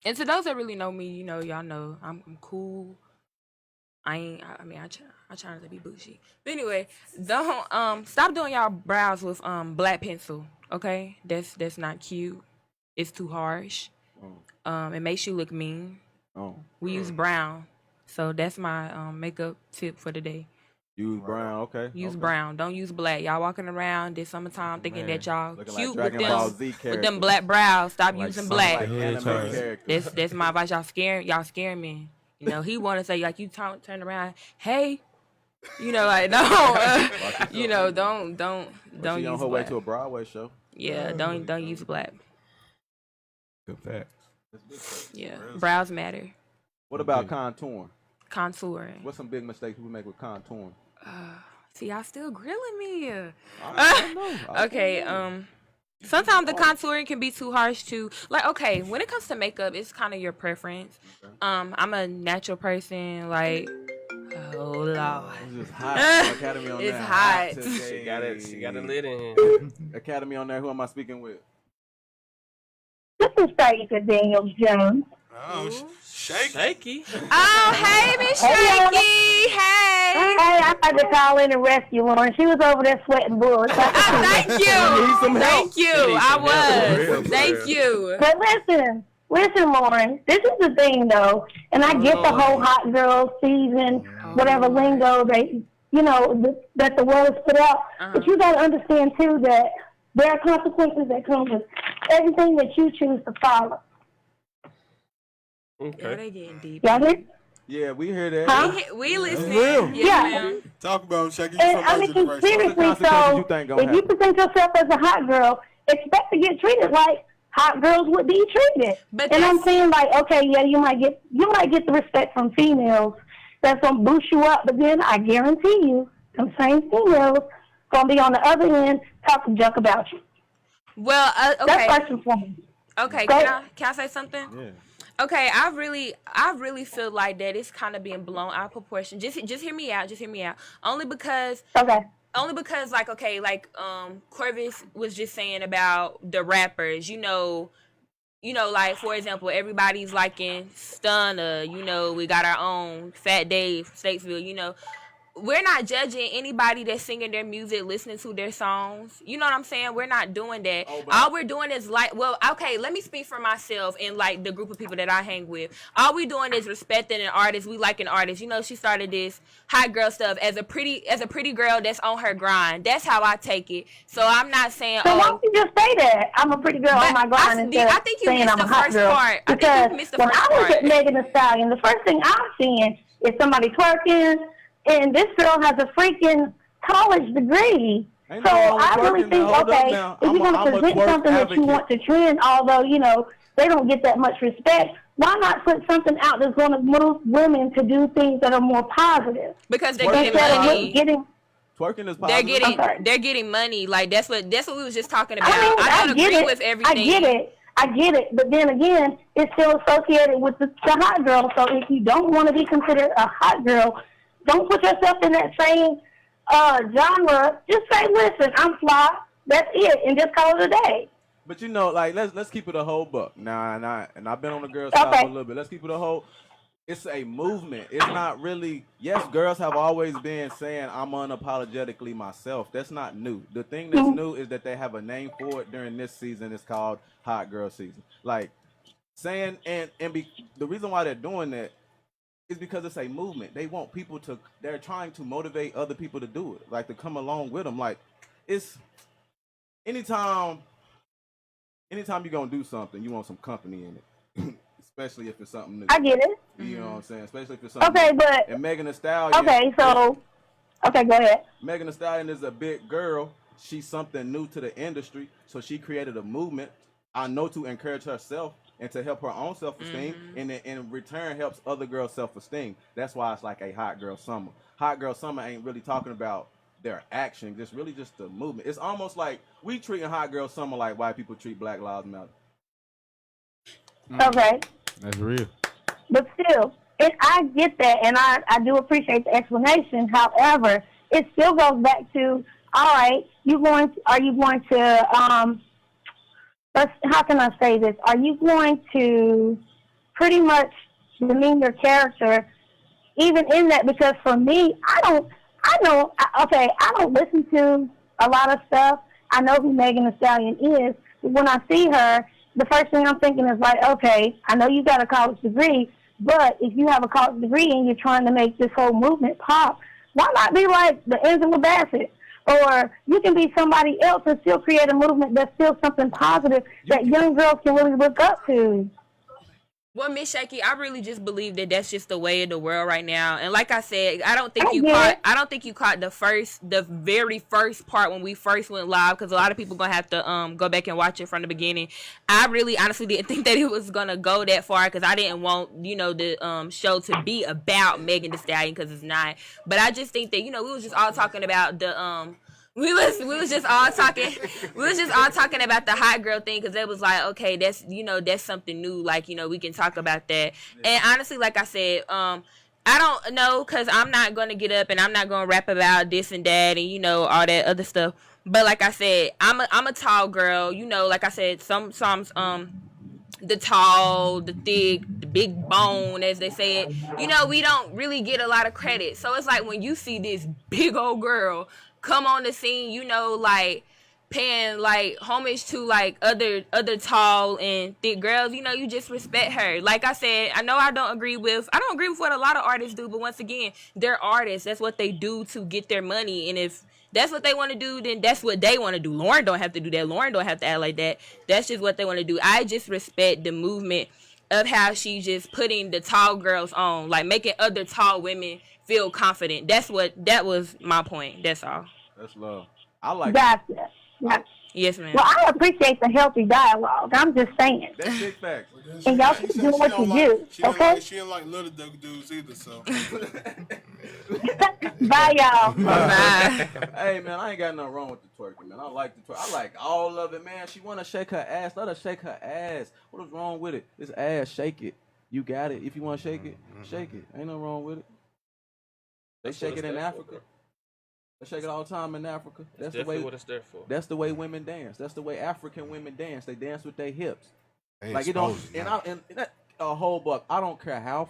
and to those that really know me, y'all know I'm cool. I try not to be bougie. But anyway, don't stop doing y'all brows with black pencil. Okay, that's not cute. It's too harsh. It makes you look mean. We use brown, so that's my makeup tip for the day. Use brown, okay. Use brown. Don't use black. Y'all walking around this summertime thinking that y'all Looking cute like with Dragon Ball them Z with characters. them black brows. Stop Like using some black. like Anime characters. That's my advice. Y'all scaring me. He want to say like you turn around. Hey, like no, don't She use on her way black. to a Broadway show. Yeah, don't use black. Good fact. Yeah, brows matter. What about contouring? Contouring. What's some big mistakes people make with contouring? See, y'all still grilling me. I don't know. Okay, sometimes the contouring can be too harsh too. Like, okay, when it comes to makeup, it's kind of your preference. I'm a natural person. Like, oh Lord, It's just hot. Academy on It's there. hot. Today. She got a lid in here. Academy on there. Who am I speaking with? This is Faith Daniels Jones. Oh, shaky. Shaky. Oh, hey, Miss Shaky. Hey. Hey, I had to call in and rescue Lauren. She was over there sweating bullets. Thank you. Thank you. I was. Thank you. But listen, Lauren. This is the thing, though, and I get the whole hot girl season, whatever lingo that the world has put out. But you got to understand too that there are consequences that come with everything that you choose to follow. Yeah, Okay. they getting deep. Y'all hear? Yeah, we hear that. Huh? We listening. real. Yeah. Yeah. ma'am. Talk about him, shaky. You And from I my mean, generation. seriously, What consequences so you think gonna if you happen? present yourself as a hot girl, expect to get treated like hot girls would be treated. But And I'm that's- saying, like, okay, yeah, you might get the respect from females that's gonna boost you up, but then I guarantee you, them same females gonna be on the other end talking junk about you. Well, That's okay. first and foremost. Okay, Go can I say something? Yeah. Okay, I really feel like that it's kind of being blown out of proportion. Just hear me out. Only because Okay. like, okay, like Corvus was just saying about the rappers, like, for example, everybody's liking Stunner, we got our own Fat Dave, Statesville, we're not judging anybody that's singing their music, listening to their songs. You know what I'm saying? We're not doing that. All we're doing is let me speak for myself and like the group of people that I hang with. All we doing is respecting an artist. We like an artist. She started this hot girl stuff as a pretty girl that's on her grind. That's how I take it. So I'm not saying, So why don't you just say that I'm a pretty girl on my grind instead I of think you saying missed I'm a the hot first girl? part. I think Because you missed the when first I was part. at Megan Thee Stallion, the first thing I'm seeing is somebody twerking, and this girl has a freaking college degree. Ain't So nothing wrong with I really twerking. think, Now, hold up okay, now. if you're going I'm to a present twerk something that you advocate. want to trend, although, they don't get that much respect, why not put something out that's going to move women to do things that are more positive? Because they're Twerking getting Instead money. of getting Twerking is they're positive. they're getting money. Like that's what we was just talking about. I mean, I don't agree with everything. I get it. But then again, it's still associated with the hot girl. So if you don't want to be considered a hot girl, don't put yourself in that same genre. Just say, listen, I'm fly. That's it, and just call it a day. But you know, like let's keep it a whole buck. And I've been on the girls' side for a little bit. Let's keep it a whole. It's a movement. It's not really. Yes, girls have always been saying I'm unapologetically myself. That's not new. The thing that's new is that they have a name for it during this season. It's called Hot Girl Season. Like saying the reason why they're doing that is because it's a movement. They want people to. They're trying to motivate other people to do it. Like to come along with them. Like it's anytime you're gonna do something, you want some company in it. Especially if it's something new. I get it. You know what I'm saying? Especially if it's something okay, new. But And Megan Thee Stallion. Okay, so go ahead. Megan Thee Stallion is a big girl. She's something new to the industry, so she created a movement. I know to encourage herself and to help her own self-esteem, and then in return helps other girls' self-esteem. That's why it's like a hot girl summer. Hot girl summer ain't really talking about their action. It's really just the movement. It's almost like we treating hot girl summer like white people treat Black Lives Matter. Okay. That's real. But still, I get that, and I do appreciate the explanation. However, it still goes back to, all right, are you going to, how can I say this? Are you going to pretty much demean your character even in that? Because for me, I don't listen to a lot of stuff. I know who Megan Thee Stallion is, but when I see her, the first thing I'm thinking is like, okay, I know you got a college degree, but if you have a college degree and you're trying to make this whole movement pop, why not be like the Angela Bassett? Or you can be somebody else and still create a movement that's still something positive that young girls can really look up to. Well, Miss Shaky, I really just believe that that's just the way of the world right now. And like I said, I don't think you caught the very first part when we first went live, because a lot of people gonna have to go back and watch it from the beginning. I really honestly didn't think that it was gonna go that far, because I didn't want the show to be about Megan Thee Stallion, because it's not. But I just think that we was just all talking about the We was just all talking about the hot girl thing, because it was like, okay, that's that's something new, like we can talk about that. And honestly, like I said, I don't know, because I'm not gonna get up and I'm not gonna rap about this and that and all that other stuff. But like I said, I'm a tall girl, like I said, sometimes the tall, the thick, the big bone, as they say it, we don't really get a lot of credit. So it's like when you see this big old girl come on the scene, like paying like homage to like other tall and thick girls, you just respect her. Like I said, I know I don't agree with what a lot of artists do, but once again, they're artists. That's what they do to get their money, and if that's what they want to do, then that's what they want to do. Lauren don't have to do that. Lauren don't have to act like that. That's just what they want to do. I just respect the movement of how she just putting the tall girls on, like making other tall women feel confident. That was my point. That's all. That's love. I like Gotcha. Yes, ma'am. Well, I appreciate the healthy dialogue. I'm just saying. That's big facts. And y'all keep doing what you do, okay? She don't like little dudes either, so. Bye, y'all. Bye. Hey, man, I ain't got nothing wrong with the twerking, man. I like the twerk. I like all of it, man. She want to shake her ass. Let her shake her ass. What is wrong with it? This ass, shake it. You got it. If you want to shake it, shake it. Ain't nothing wrong with it. They shake it in Africa. They shake it all the time in Africa. That's the way. What it's there for. That's the way women dance. That's the way African women dance. They dance with their hips. They Like it don't. And that a whole buck. I don't care how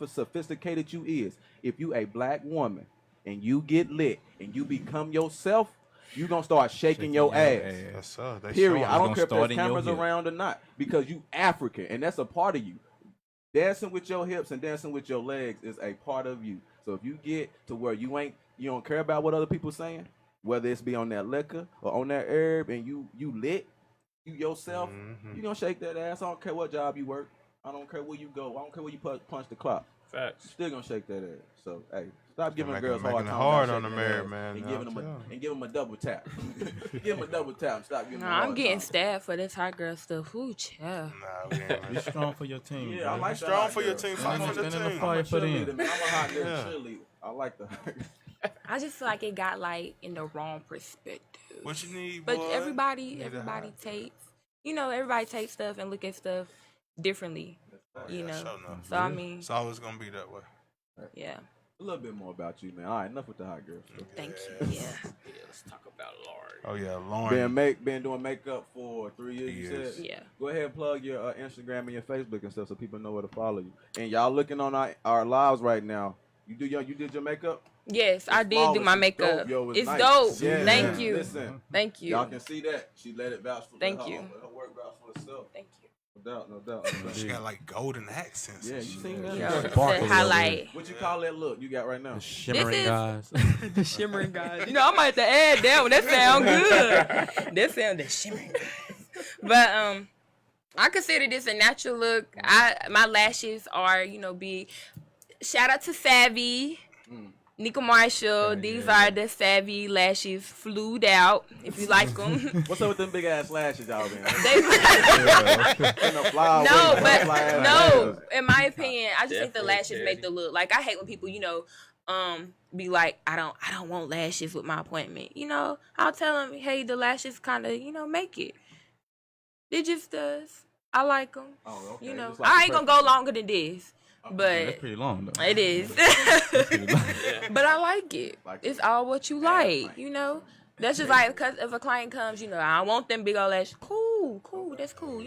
sophisticated you is. If you a black woman and you get lit and you become yourself, you gonna start shaking your ass. Yes, sir. Period. I don't care if start there's in your cameras hip. around or not, because you African and that's a part of you. Dancing with your hips and dancing with your legs is a part of you. So if you get to where you don't care about what other people saying, whether it's be on that liquor or on that herb, and you lit, you yourself, you gonna shake that ass. I don't care what job you work. I don't care where you go. I don't care where you punch the clock. Facts. You still gonna shake that ass. So hey, stop giving girls making hard it time. hard about on the shaking their married ass man, and I'm give them a double tap. Give them a double tap and stop giving them. I'm getting stabbed for this hot girl stuff. Ooh, child. Nah, we ain't. Be strong for your team. Yeah, bro. I like Strong for your team. Fight for the Stand in the team. fire for them. cheerleader, man. I'm a hot girl Yeah. cheerleader. I like the. I just feel like it got like in the wrong perspective. What you need, But boy? everybody You need a everybody hot- takes, everybody takes stuff and look at stuff differently. You know. Sure enough. So I mean, It's always gonna be that way. yeah. A little bit more about you, man. All right, enough with the hot girl stuff. Thank you. Yeah. Yeah, let's talk about Lauren. Oh yeah, Lauren. Been doing makeup for 3 years. You Yes. said. Yeah. Go ahead and plug your Instagram and your Facebook and stuff so people know where to follow you. And y'all looking on our lives right now. You did your makeup? Yes, I did flawless. do my It's makeup. dope, yo. It's nice. dope. Yeah. Thank you. Listen, Thank you. y'all can see that. She let it vouch for Thank her, you. Let her work vouch for herself. Thank you. No doubt. She got like golden accents. Yeah, and you shit. seen that? Yeah. Yeah. To Sparkle highlight. What you call that look you got right now? Shimmering is- guys. Shimmering guys. I might have to add that one. That sound good. that shimmering guys. But I consider this a natural look. My lashes are, big. Shout out to Savvy. Nika Marshall. These are the Savvy lashes, flued out. If you like them. What's up with them big ass lashes y'all been? No, in my opinion, I just think the Definitely, lashes Teddy. make the look. Like, I hate when people, be like, I don't want lashes with my appointment. I'll tell them, hey, the lashes kind of, make it. It just does. I like them. Oh, okay. Just I like ain't the gonna go longer than this, That's but pretty long though. it is. Pretty long. But I like it. Like It's it. all what you like, That's just like, because if a client comes, I want them big old lashes. Cool, that's cool,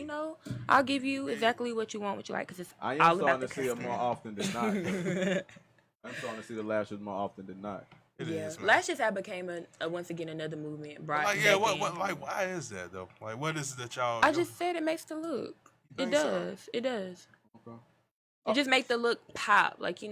I'll give you exactly what you want, what you like, because it's I all am about starting the to see it customer. more often than not. I'm starting to see the lashes more often than not. It Yeah, is, man. lashes have became once again another movement. Brought Like, yeah, back what, in. like, why is that though? Like, what is it that y'all? I just said it makes the look. It think so? does. It does. Okay. It just make the look pop. Like, a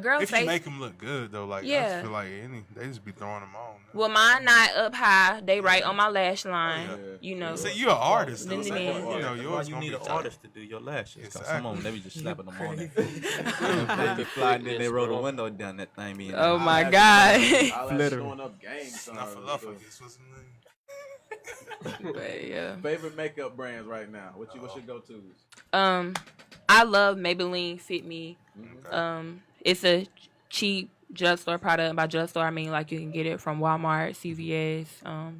girl's if you face. make them look good though, like, I Yeah. just feel like they just be throwing them on. Well, mine not up high. They right on my lash line. Yeah. See, you're an artist, though. Then So, it is. you know, That's why yours you gonna need be an tight. artist to do your lashes. Cause Exactly. some of them, they be just slapping them on it. They be flying, then they roll the window down that thing. Be in there. Oh my God. Eyelashes showing up game Not for signs. love, what's his name? But yeah. Favorite makeup brands right now? What's your go-tos? I love Maybelline Fit Me. It's a cheap drugstore product. By drugstore, I mean like you can get it from Walmart, CVS,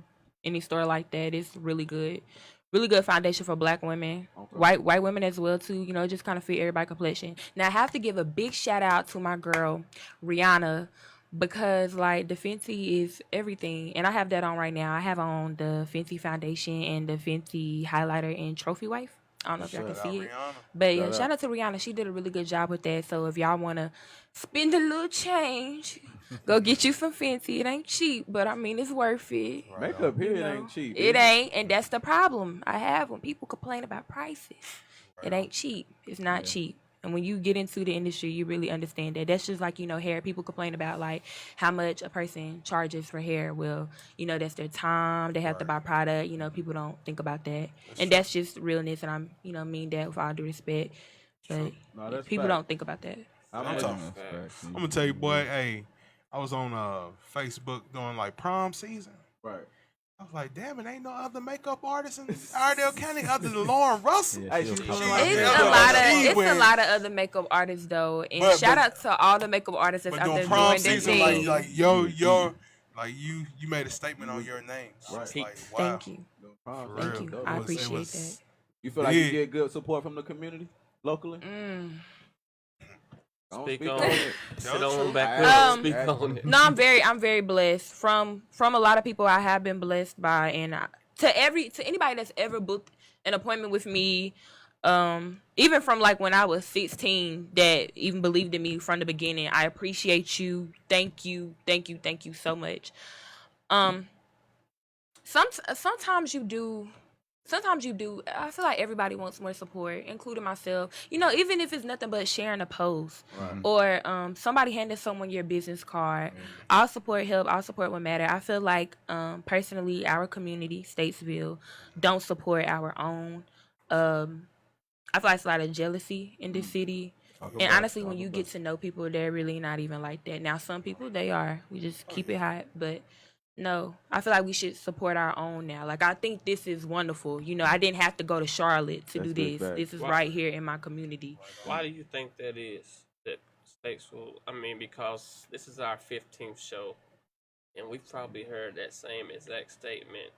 any store like that. It's really good. Really good foundation for black women, white women as well too. It just kind of fit everybody's complexion. Now I have to give a big shout out to my girl Rihanna, because like the Fenty is everything, and I have that on right now. I have on the Fenty foundation and the Fenty highlighter in Trophy Wife. I don't know if y'all can Shout out see it. Rihanna. But yeah, shout out to Rihanna. She did a really good job with that. So if y'all want to spend a little change, go get you some Fenty. It ain't cheap, but I mean, it's worth it. Makeup here ain't cheap. It ain't, and that's the problem I have when people complain about prices. It ain't cheap. It's not cheap. And when you get into the industry, you really understand that. That's just like, hair. People complain about like how much a person charges for hair. Well, that's their time. They have to buy product. People don't think about that. And that's just realness. And I'm, mean that with all due respect. But No, that's people fact. don't think about that. I'm gonna tell you, boy. Hey, I was on Facebook doing like prom season. Right. I was like, damn, it ain't no other makeup artist in Iredell County other than Lauren Russell. Yeah, Hey, she she was was cool. like- It's Yeah, a lot of other makeup artists though, and But- shout out to all the makeup artists that's But out there doing prom doing their season, thing. like your like you made a statement on your name. So it's Right. like, wow. Thank you, Prom, For thank real. you. It I was- it appreciate was- that. You feel like you Big. get good support from the community locally? Don't Speak on on it. Sit on true. back Um, there. Speak on it. No, I'm very blessed from a lot of people I have been blessed by, and to anybody that's ever booked an appointment with me, even from like when I was 16, that even believed in me from the beginning. I appreciate you. Thank you so much. Sometimes you do. I feel like everybody wants more support, including myself. Even if it's nothing but sharing a post or somebody handing someone your business card. I'll support help. I'll support what matter. I feel like personally, our community, Statesville, don't support our own. I feel like it's a lot of jealousy in this city. And honestly, when you get to know people, they're really not even like that. Now, some people, they are. We just keep it hot. But no, I feel like we should support our own now. Like, I think this is wonderful. I didn't have to go to Charlotte to That's do big this. fact. This is Wow. right here in my community. Why do you think that is? That respectful. I mean, because this is our 15th show, and we've probably heard that same exact statement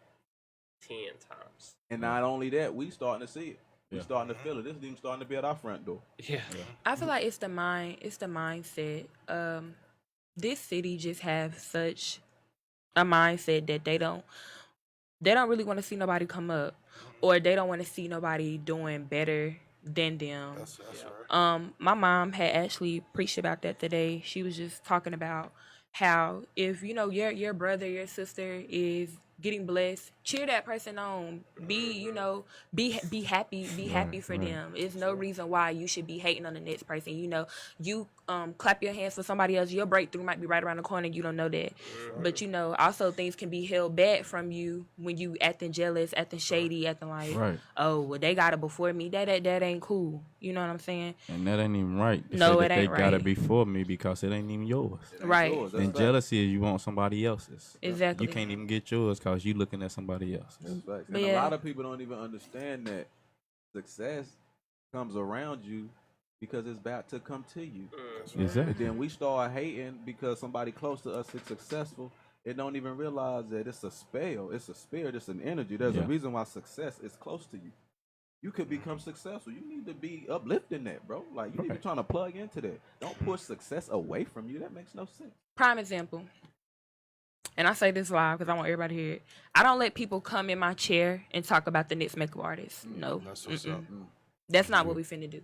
10 times. And not only that, we starting to see it. We starting to feel it. This is even starting to be at our front door. Yeah. I feel like it's the mindset. This city just have such a mindset that they don't really want to see nobody come up, or they don't want to see nobody doing better than them. That's right. My mom had actually preached about that today. She was just talking about how if your brother, your sister is getting blessed, cheer that person on. Be happy for them. There's no reason why you should be hating on the next person. You clap your hands for somebody else. Your breakthrough might be right around the corner. You don't know that. But also things can be held back from you when you acting jealous, acting shady, acting like, oh, well, they got it before me. That ain't cool. You know what I'm saying? And that ain't even right. No, it ain't they got it right. before me because it ain't even yours. Right. And jealousy is you want somebody else's. Exactly. You can't even get yours because you looking at somebody else's. That's facts. But And a yeah. lot of people don't even understand that success comes around you because it's about to come to you. And Exactly. then we start hating because somebody close to us is successful. They don't even realize that it's a spell, it's a spirit, it's an energy. There's a reason why success is close to you. You could become successful. You need to be uplifting that, bro. Like, you need to be trying to plug into that. Don't push success away from you. That makes no sense. Prime example. And I say this live because I want everybody to hear it. I don't let people come in my chair and talk about the next makeup artist. No. That's what's up. That's not what we finna do.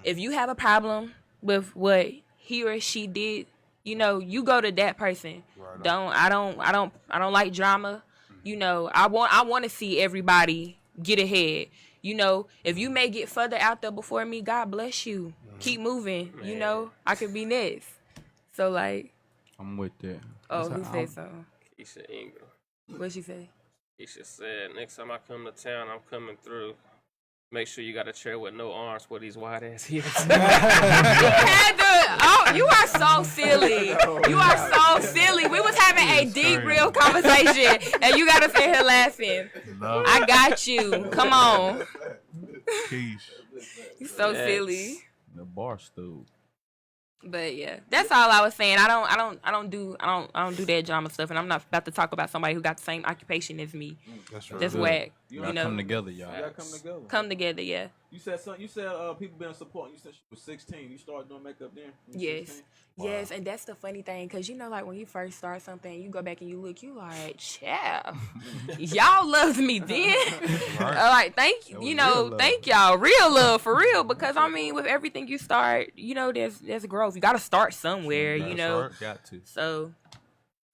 If you have a problem with what he or she did, you go to that person. Right I don't like drama. I want to see everybody get ahead. If you may get further out there before me, God bless you. Keep moving. I could be next. So like, I'm with that. oh, who said something? Keisha Ingram. What'd she say? Keisha said, next time I come to town, I'm coming through. Make sure you got a chair with no arms for these white ass hips. You are so silly. You are so silly. We was having a deep, real conversation, and you gotta sit here laughing. I got you. Come on. Keish. You so Yes. silly. The bar stool. But yeah, that's all I was saying. I don't do that drama stuff, and I'm not about to talk about somebody who got the same occupation as me. That's right. That's whack. You Y'all come together, y'all. gotta come together. Come together, yeah. You said people been supporting. You said she was 16. You started doing makeup then? You was Yes. 16? Yes, and that's the funny thing, because like when you first start something, you go back and you look, you like, child, y'all loved me then. Like, thank you, was real love. thank y'all, real love for real, because I mean, with everything you start, there's growth. You got to start somewhere, Got to. So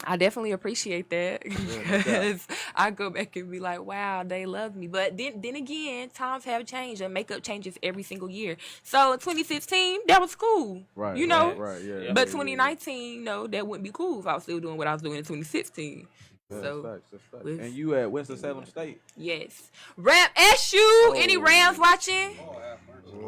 I definitely appreciate that, because I go back and be like, wow, they love me. But then again, times have changed and makeup changes every single year. So in 2016, that was cool. Right. Right. Yeah. But 2019, that wouldn't be cool if I was still doing what I was doing in 2016. Yeah, So, that's facts. with- And you at Winston-Salem State? yes. Ram SU, any Rams watching?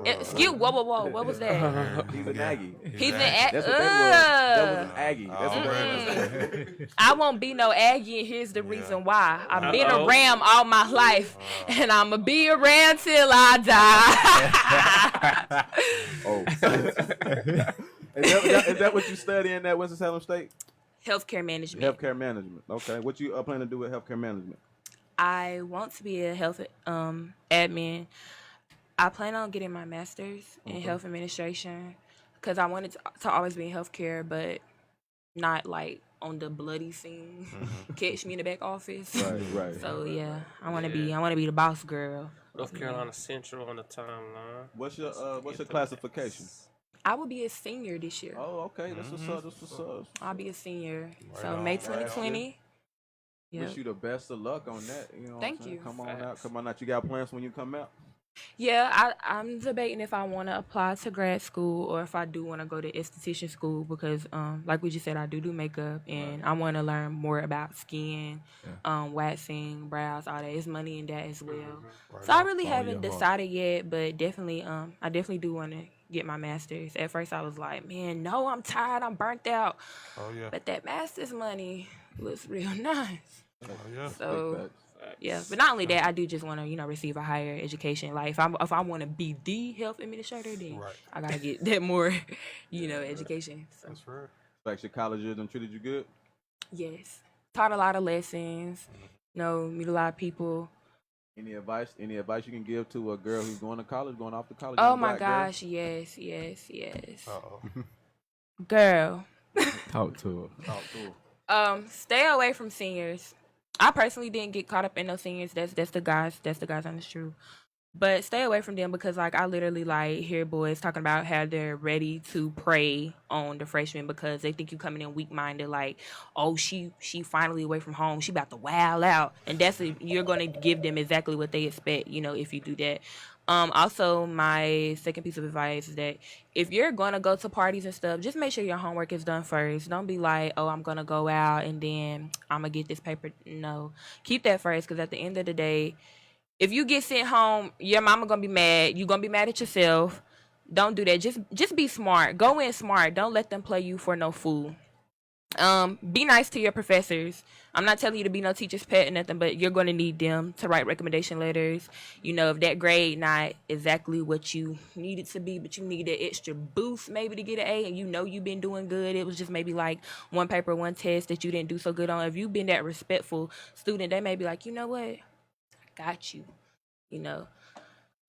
Excuse, whoa. What was that? He's an Aggie. He's an That's what that was an Aggie. That's what that was. I won't be no Aggie, and here's the reason why. I've been a Ram all my life, and I'ma be a Ram till I die. Oh. Is that what you studying at Winston-Salem State? Healthcare management. Healthcare management. Okay. What you plan to do with healthcare management? I want to be a health admin. I plan on getting my master's in health administration because I wanted to always be in healthcare, but not like on the bloody scene. Catch me in the back office. Right. So yeah, I want to be the boss girl. North Carolina Central on the timeline. What's your classification? I will be a senior this year. Oh, okay. That's what's up. I'll be a senior. So May 2020. Wish you the best of luck on that. You know what Thank I'm saying? you. Come on out. You got plans when you come out? Yeah, I'm debating if I want to apply to grad school or if I do want to go to esthetician school because, like we just said, I do makeup and I want to learn more about skin, waxing, brows, all that. It's money in that as well. So I really haven't decided yet, but definitely, I definitely do want to get my master's. At first, I was like, man, no, I'm tired, I'm burnt out. Oh yeah. But that master's money looks real nice. Oh yeah. So Yeah, but not only that, I do just want to, receive a higher education. Like if I want to be the health administrator, then Right. I gotta get that more, education. So That's right. Like your colleges done treated you good? yes, taught a lot of lessons. Meet a lot of people. Any advice? Any advice you can give to a girl who's going to college, going off to college? Oh young my black girl? gosh, yes. Uh-oh. Girl, Talk to her. Talk to her. stay away from seniors. I personally didn't get caught up in those seniors. That's the guys on the street. But stay away from them because I literally hear boys talking about how they're ready to prey on the freshmen because they think you coming in weak minded, oh, she finally away from home, she about to wild out, and you're gonna give them exactly what they expect, if you do that. Also, my second piece of advice is that if you're gonna go to parties and stuff, just make sure your homework is done first. Don't be like, oh, I'm gonna go out and then I'm gonna get this paper. No, keep that first because at the end of the day, if you get sent home, your mama gonna be mad. You gonna be mad at yourself. Don't do that. Just be smart. Go in smart. Don't let them play you for no fool. Be nice to your professors. I'm not telling you to be no teacher's pet or nothing, but you're gonna need them to write recommendation letters. If that grade not exactly what you need it to be, but you need that extra boost maybe to get an A, and you've been doing good. It was just maybe one paper, one test that you didn't do so good on. If you've been that respectful student, they may be like, you know what? Got you,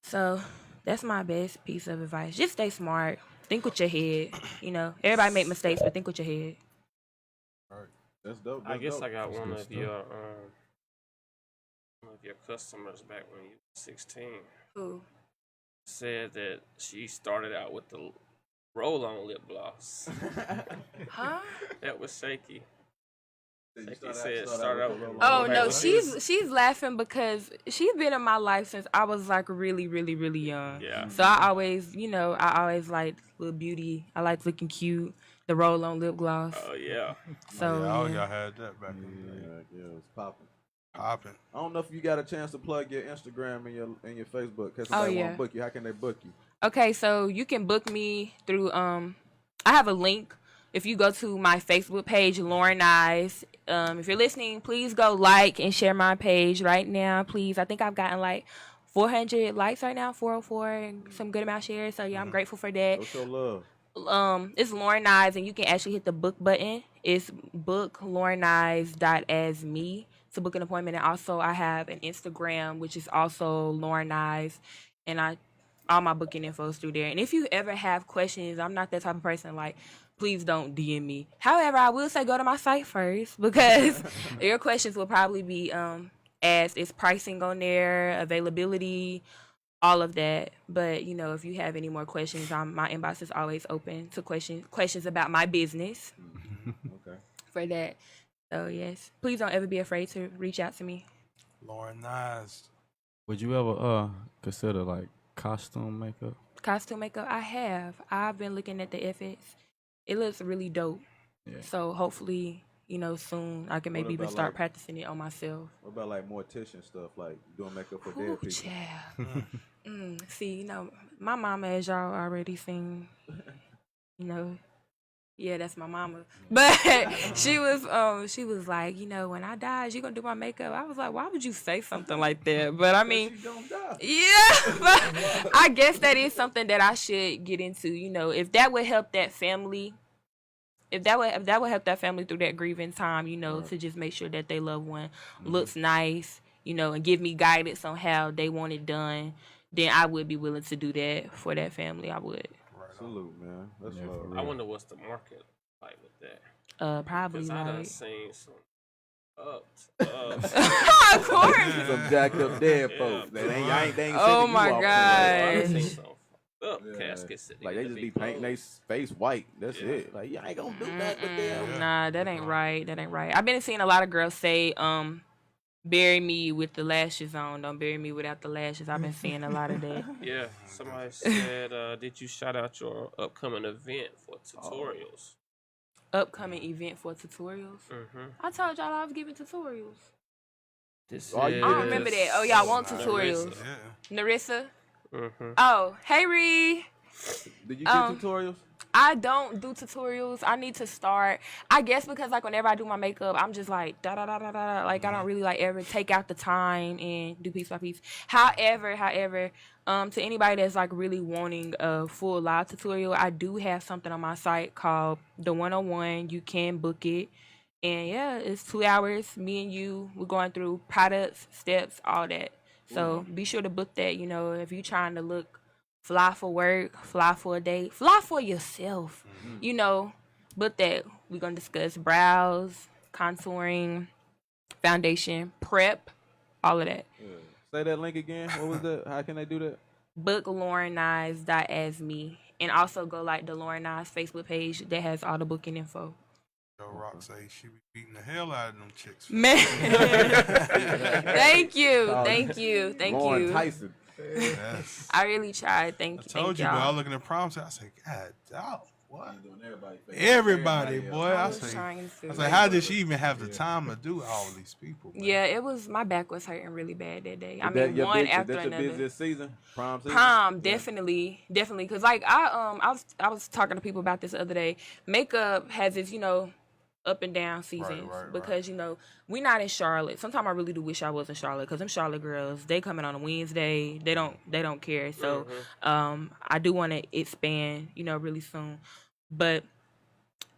So that's my best piece of advice. Just stay smart. Think with your head. Everybody make mistakes, but think with your head. All right. That's dope. I guess I got That's one good of stuff. your customers back when you were 16 Who? said that she started out with the roll-on lip gloss. Huh? That was shaky. You Like started you said, out start out with with a Oh Like, no, what she's laughing because she's been in my life since I was really, really, really young. Yeah. So I always, I always liked little beauty. I like looking cute. The roll on lip gloss. Oh yeah. So all yeah. y'all had that back in the day. Yeah, it was popping. Popping. I don't know if you got a chance to plug your Instagram and your Facebook. Cause Oh, somebody yeah. want to book you. How can they book you? Okay, so you can book me through I have a link. If you go to my Facebook page, Lauren Eyes, if you're listening, please go like and share my page right now, please. I think I've gotten 400 likes right now, 404, and some good amount of shares. So yeah, I'm grateful for that. Go show love. It's Lauren Eyes, and you can actually hit the book button. It's bookLaurenEyes.asme to book an appointment. And also, I have an Instagram, which is also Lauren Eyes, and all my booking info is through there. And if you ever have questions, I'm not that type of person please don't DM me. However, I will say go to my site first because your questions will probably be asked. It's pricing on there, availability, all of that. But if you have any more questions, my inbox is always open to questions about my business. Okay. For that, so yes, please don't ever be afraid to reach out to me. Lauren Nyes. Would you ever consider costume makeup? Costume makeup, I've been looking at the FX. It looks really dope. Yeah. So hopefully, soon I can maybe even about, start practicing it on myself. What about mortician stuff, doing makeup for Ooh, dead people? child. See, my mama, as y'all already seen, yeah, that's my mama. But she was like, when I die, you gonna do my makeup? I was like, why would you say something like that? But I mean, She gonna die. yeah, but I guess that is something that I should get into. If that would help that family, if that would help that family through that grieving time, to just make sure that their loved one looks nice, and give me guidance on how they want it done, then I would be willing to do that for that family. I would. Salute, man. That's Yeah, love. for I real. wonder what's the market like with that. Probably Because I done like. seen some up. Of course. Some jacked up dead Yeah. folks. They ain't Oh, sending you my off I done God. seen some up Yeah. caskets. That Like need they to just be painting their closed. face white. That's Yeah. it. Like I ain't gonna do that with them. Nah, that ain't right. That ain't right. I've been seeing a lot of girls say, bury me with the lashes on. Don't bury me without the lashes. I've been seeing a lot of that. Yeah, somebody said, did you shout out your upcoming event for tutorials? Upcoming event for tutorials. Mm-hmm. I told y'all I was giving tutorials. This Oh, you is- I don't remember that. Oh, y'all want Nah, tutorials. Yeah. Narissa? Mm-hmm. Oh, hey, Ree. Did you get tutorials? I don't do tutorials. I need to start. I guess because like whenever I do my makeup, I'm just like da da da da da. Like I don't really like ever take out the time and do piece by piece. However, to anybody that's like really wanting a full live tutorial, I do have something on my site called the 101. You can book it. And yeah, it's 2 hours. Me and you, we're going through products, steps, all that. So be sure to book that. You know, if you're trying to look fly for work, fly for a date, fly for yourself. You know, book that. We're gonna discuss brows, contouring, foundation, prep, all of that. Yeah. Say that link again. What was that? How can they do that? Book LaurenNice.asme. And also go like the Lauren Nice Facebook page that has all the booking info. Joe Rock say she be beating the hell out of them chicks. Man. Thank you. Lauren Tyson. Yes. I really tried. I Thank told you, y'all. but I was looking at prompts. I said, God, dog, what? She's doing everybody. Everybody, boy. I was say, trying to. how did she even have the time to do all these people? Man? Yeah, it was. My back was hurting really bad that day. I Is that mean, your one business? after That's your another. busiest season? Prom season? Prom, definitely. Because like I was talking to people about this the other day. Makeup has its up and down seasons right. because we not in Charlotte. Sometimes I really do wish I was in Charlotte because them Charlotte girls, they coming on a Wednesday. They don't care. So I do want to expand really soon. But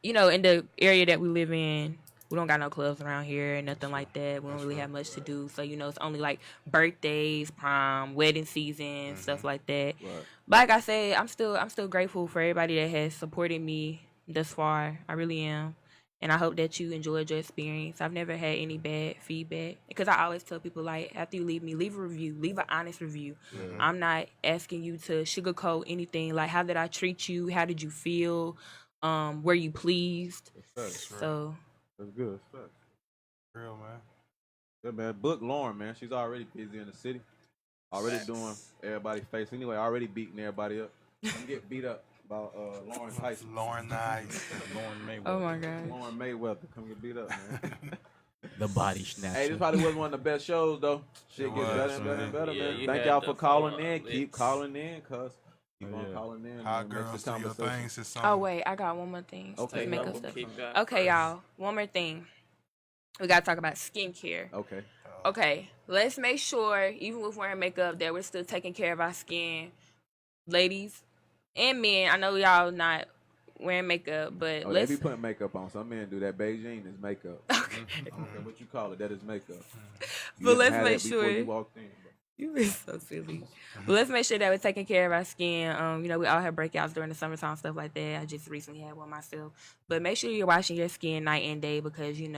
in the area that we live in, we don't got no clubs around here and nothing like that. We don't really have much to do. So it's only like birthdays, prom, wedding season, stuff like that. Right. But like I said, I'm still grateful for everybody that has supported me thus far. I really am. And I hope that you enjoyed your experience. I've never had any bad feedback because I always tell people, like, after you leave me, leave a review, leave an honest review. I'm not asking you to sugarcoat anything. Like, how did I treat you? How did you feel? Were you pleased? So That's good. That's facts. Real, man. Yeah, man. Book Lauren, man. She's already busy in the city. Already doing everybody's face. Anyway, already beating everybody up. Don't get beat up by Lauren Tyson. Lauren Nice. Lauren Mayweather. oh my god. Lauren Mayweather. Come get beat up, man. The body snatcher. Hey, this probably was one of the best shows, though. Shit It gets was, better and better man. and better, Yeah, man. you Thank had y'all the for calling phone in. Keep licks. calling in, cuz. Keep Oh, on yeah. calling in. Hot man. Makes girls the do your conversation. things. It's Oh something. wait, I got one more thing. Okay, Makeup number. stuff. Keep going Okay, first. y'all. One more thing. We gotta talk about skincare. Okay. Okay, let's make sure, even with wearing makeup, that we're still taking care of our skin. Ladies and men, I know y'all not wearing makeup, but Oh, they let's. be putting makeup on. Some men do that. Beijing is makeup. I don't care what you call it. That is makeup. You But didn't let's have make that before sure- you walked in. You is so silly. But let's make sure that we're taking care of our skin. We all have breakouts during the summertime, stuff like that. I just recently had one myself. But make sure you're washing your skin night and day because, you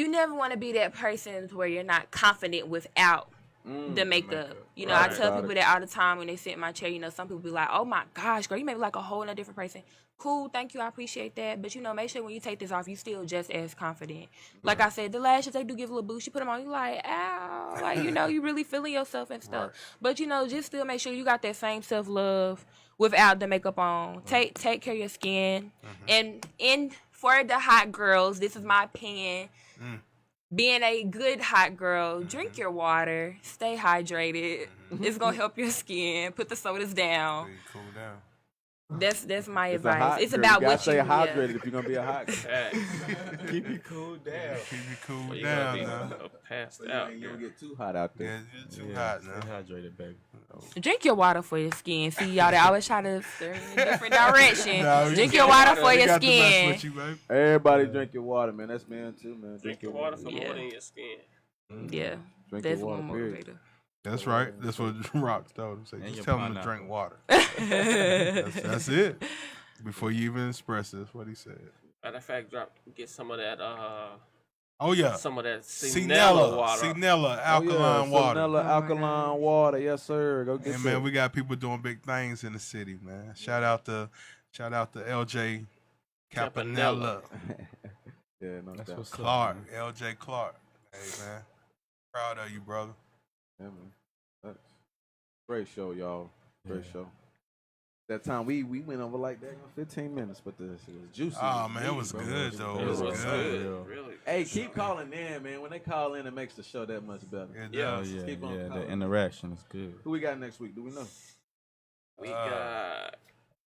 never want to be that person where you're not confident without the makeup. I Right. tell people that all the time when they sit in my chair. Some people be like, "Oh my gosh, girl, you made me like a whole nother different person." Cool, thank you, I appreciate that. But make sure when you take this off, you still just as confident. Like I said, the lashes they do give a little boost. You put them on, you like, ow, like you really feeling yourself and stuff. But just still make sure you got that same self love without the makeup on. Take care of your skin, and for the hot girls, this is my opinion. Being a good hot girl, drink your water, stay hydrated. It's gonna help your skin. Put the sodas down. Hey, cool down. That's my It's a advice. hot It's girl. about you gotta what stay you hydrated if you're gonna be a hot girl. Facts. Keep you cool down. Keep you cool Well, you down gonna now. be passed So out. you don't get too hot out Yeah, there. you're too hot Stay now. hydrated, baby. Drink your water for your skin. See y'all that always try to steer in a different direction. No, you Drink got- your water for we your got to mess skin. with you, baby. Everybody drink your water, man. That's man too, man. Drink your water for Yeah. more than your skin. Yeah, Drink that's your water, one period. motivator. That's right. That's what Rock told him. Say, And just your tell him to pineapple. drink water. That's it. Before you even express it, that's what he said. Matter of fact, get some of that Oh yeah, Sinella water. Sinella alkaline water. Vanilla alkaline water. Yes, sir. Go get And some. man, we got people doing big things in the city, man. Shout out to LJ Campanella Yeah, no That's doubt. what's Clark, up. LJ Clark. Hey man, proud of you, brother. Yeah, man. That's great show, y'all. Great Yeah. show. That time we went over like that 15 minutes, but the shit was juicy. Oh man, it meaty, was bro. good though. It It was was good. good. Really. Hey, keep calling in, man. When they call in, it makes the show that much better. It Yeah. Oh, does. yeah, Keep on yeah. calling. The interaction is good. Who we got next week? Do we know? We got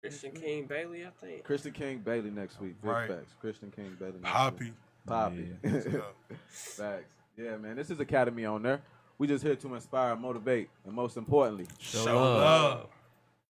Christian King Bailey, I think. Christian King Bailey next week. Big Right. facts. Christian King Bailey next Poppy. week. Poppy. Yeah. Facts. Yeah, man. This is Academy on there. We just here to inspire, motivate, and most importantly, Show love.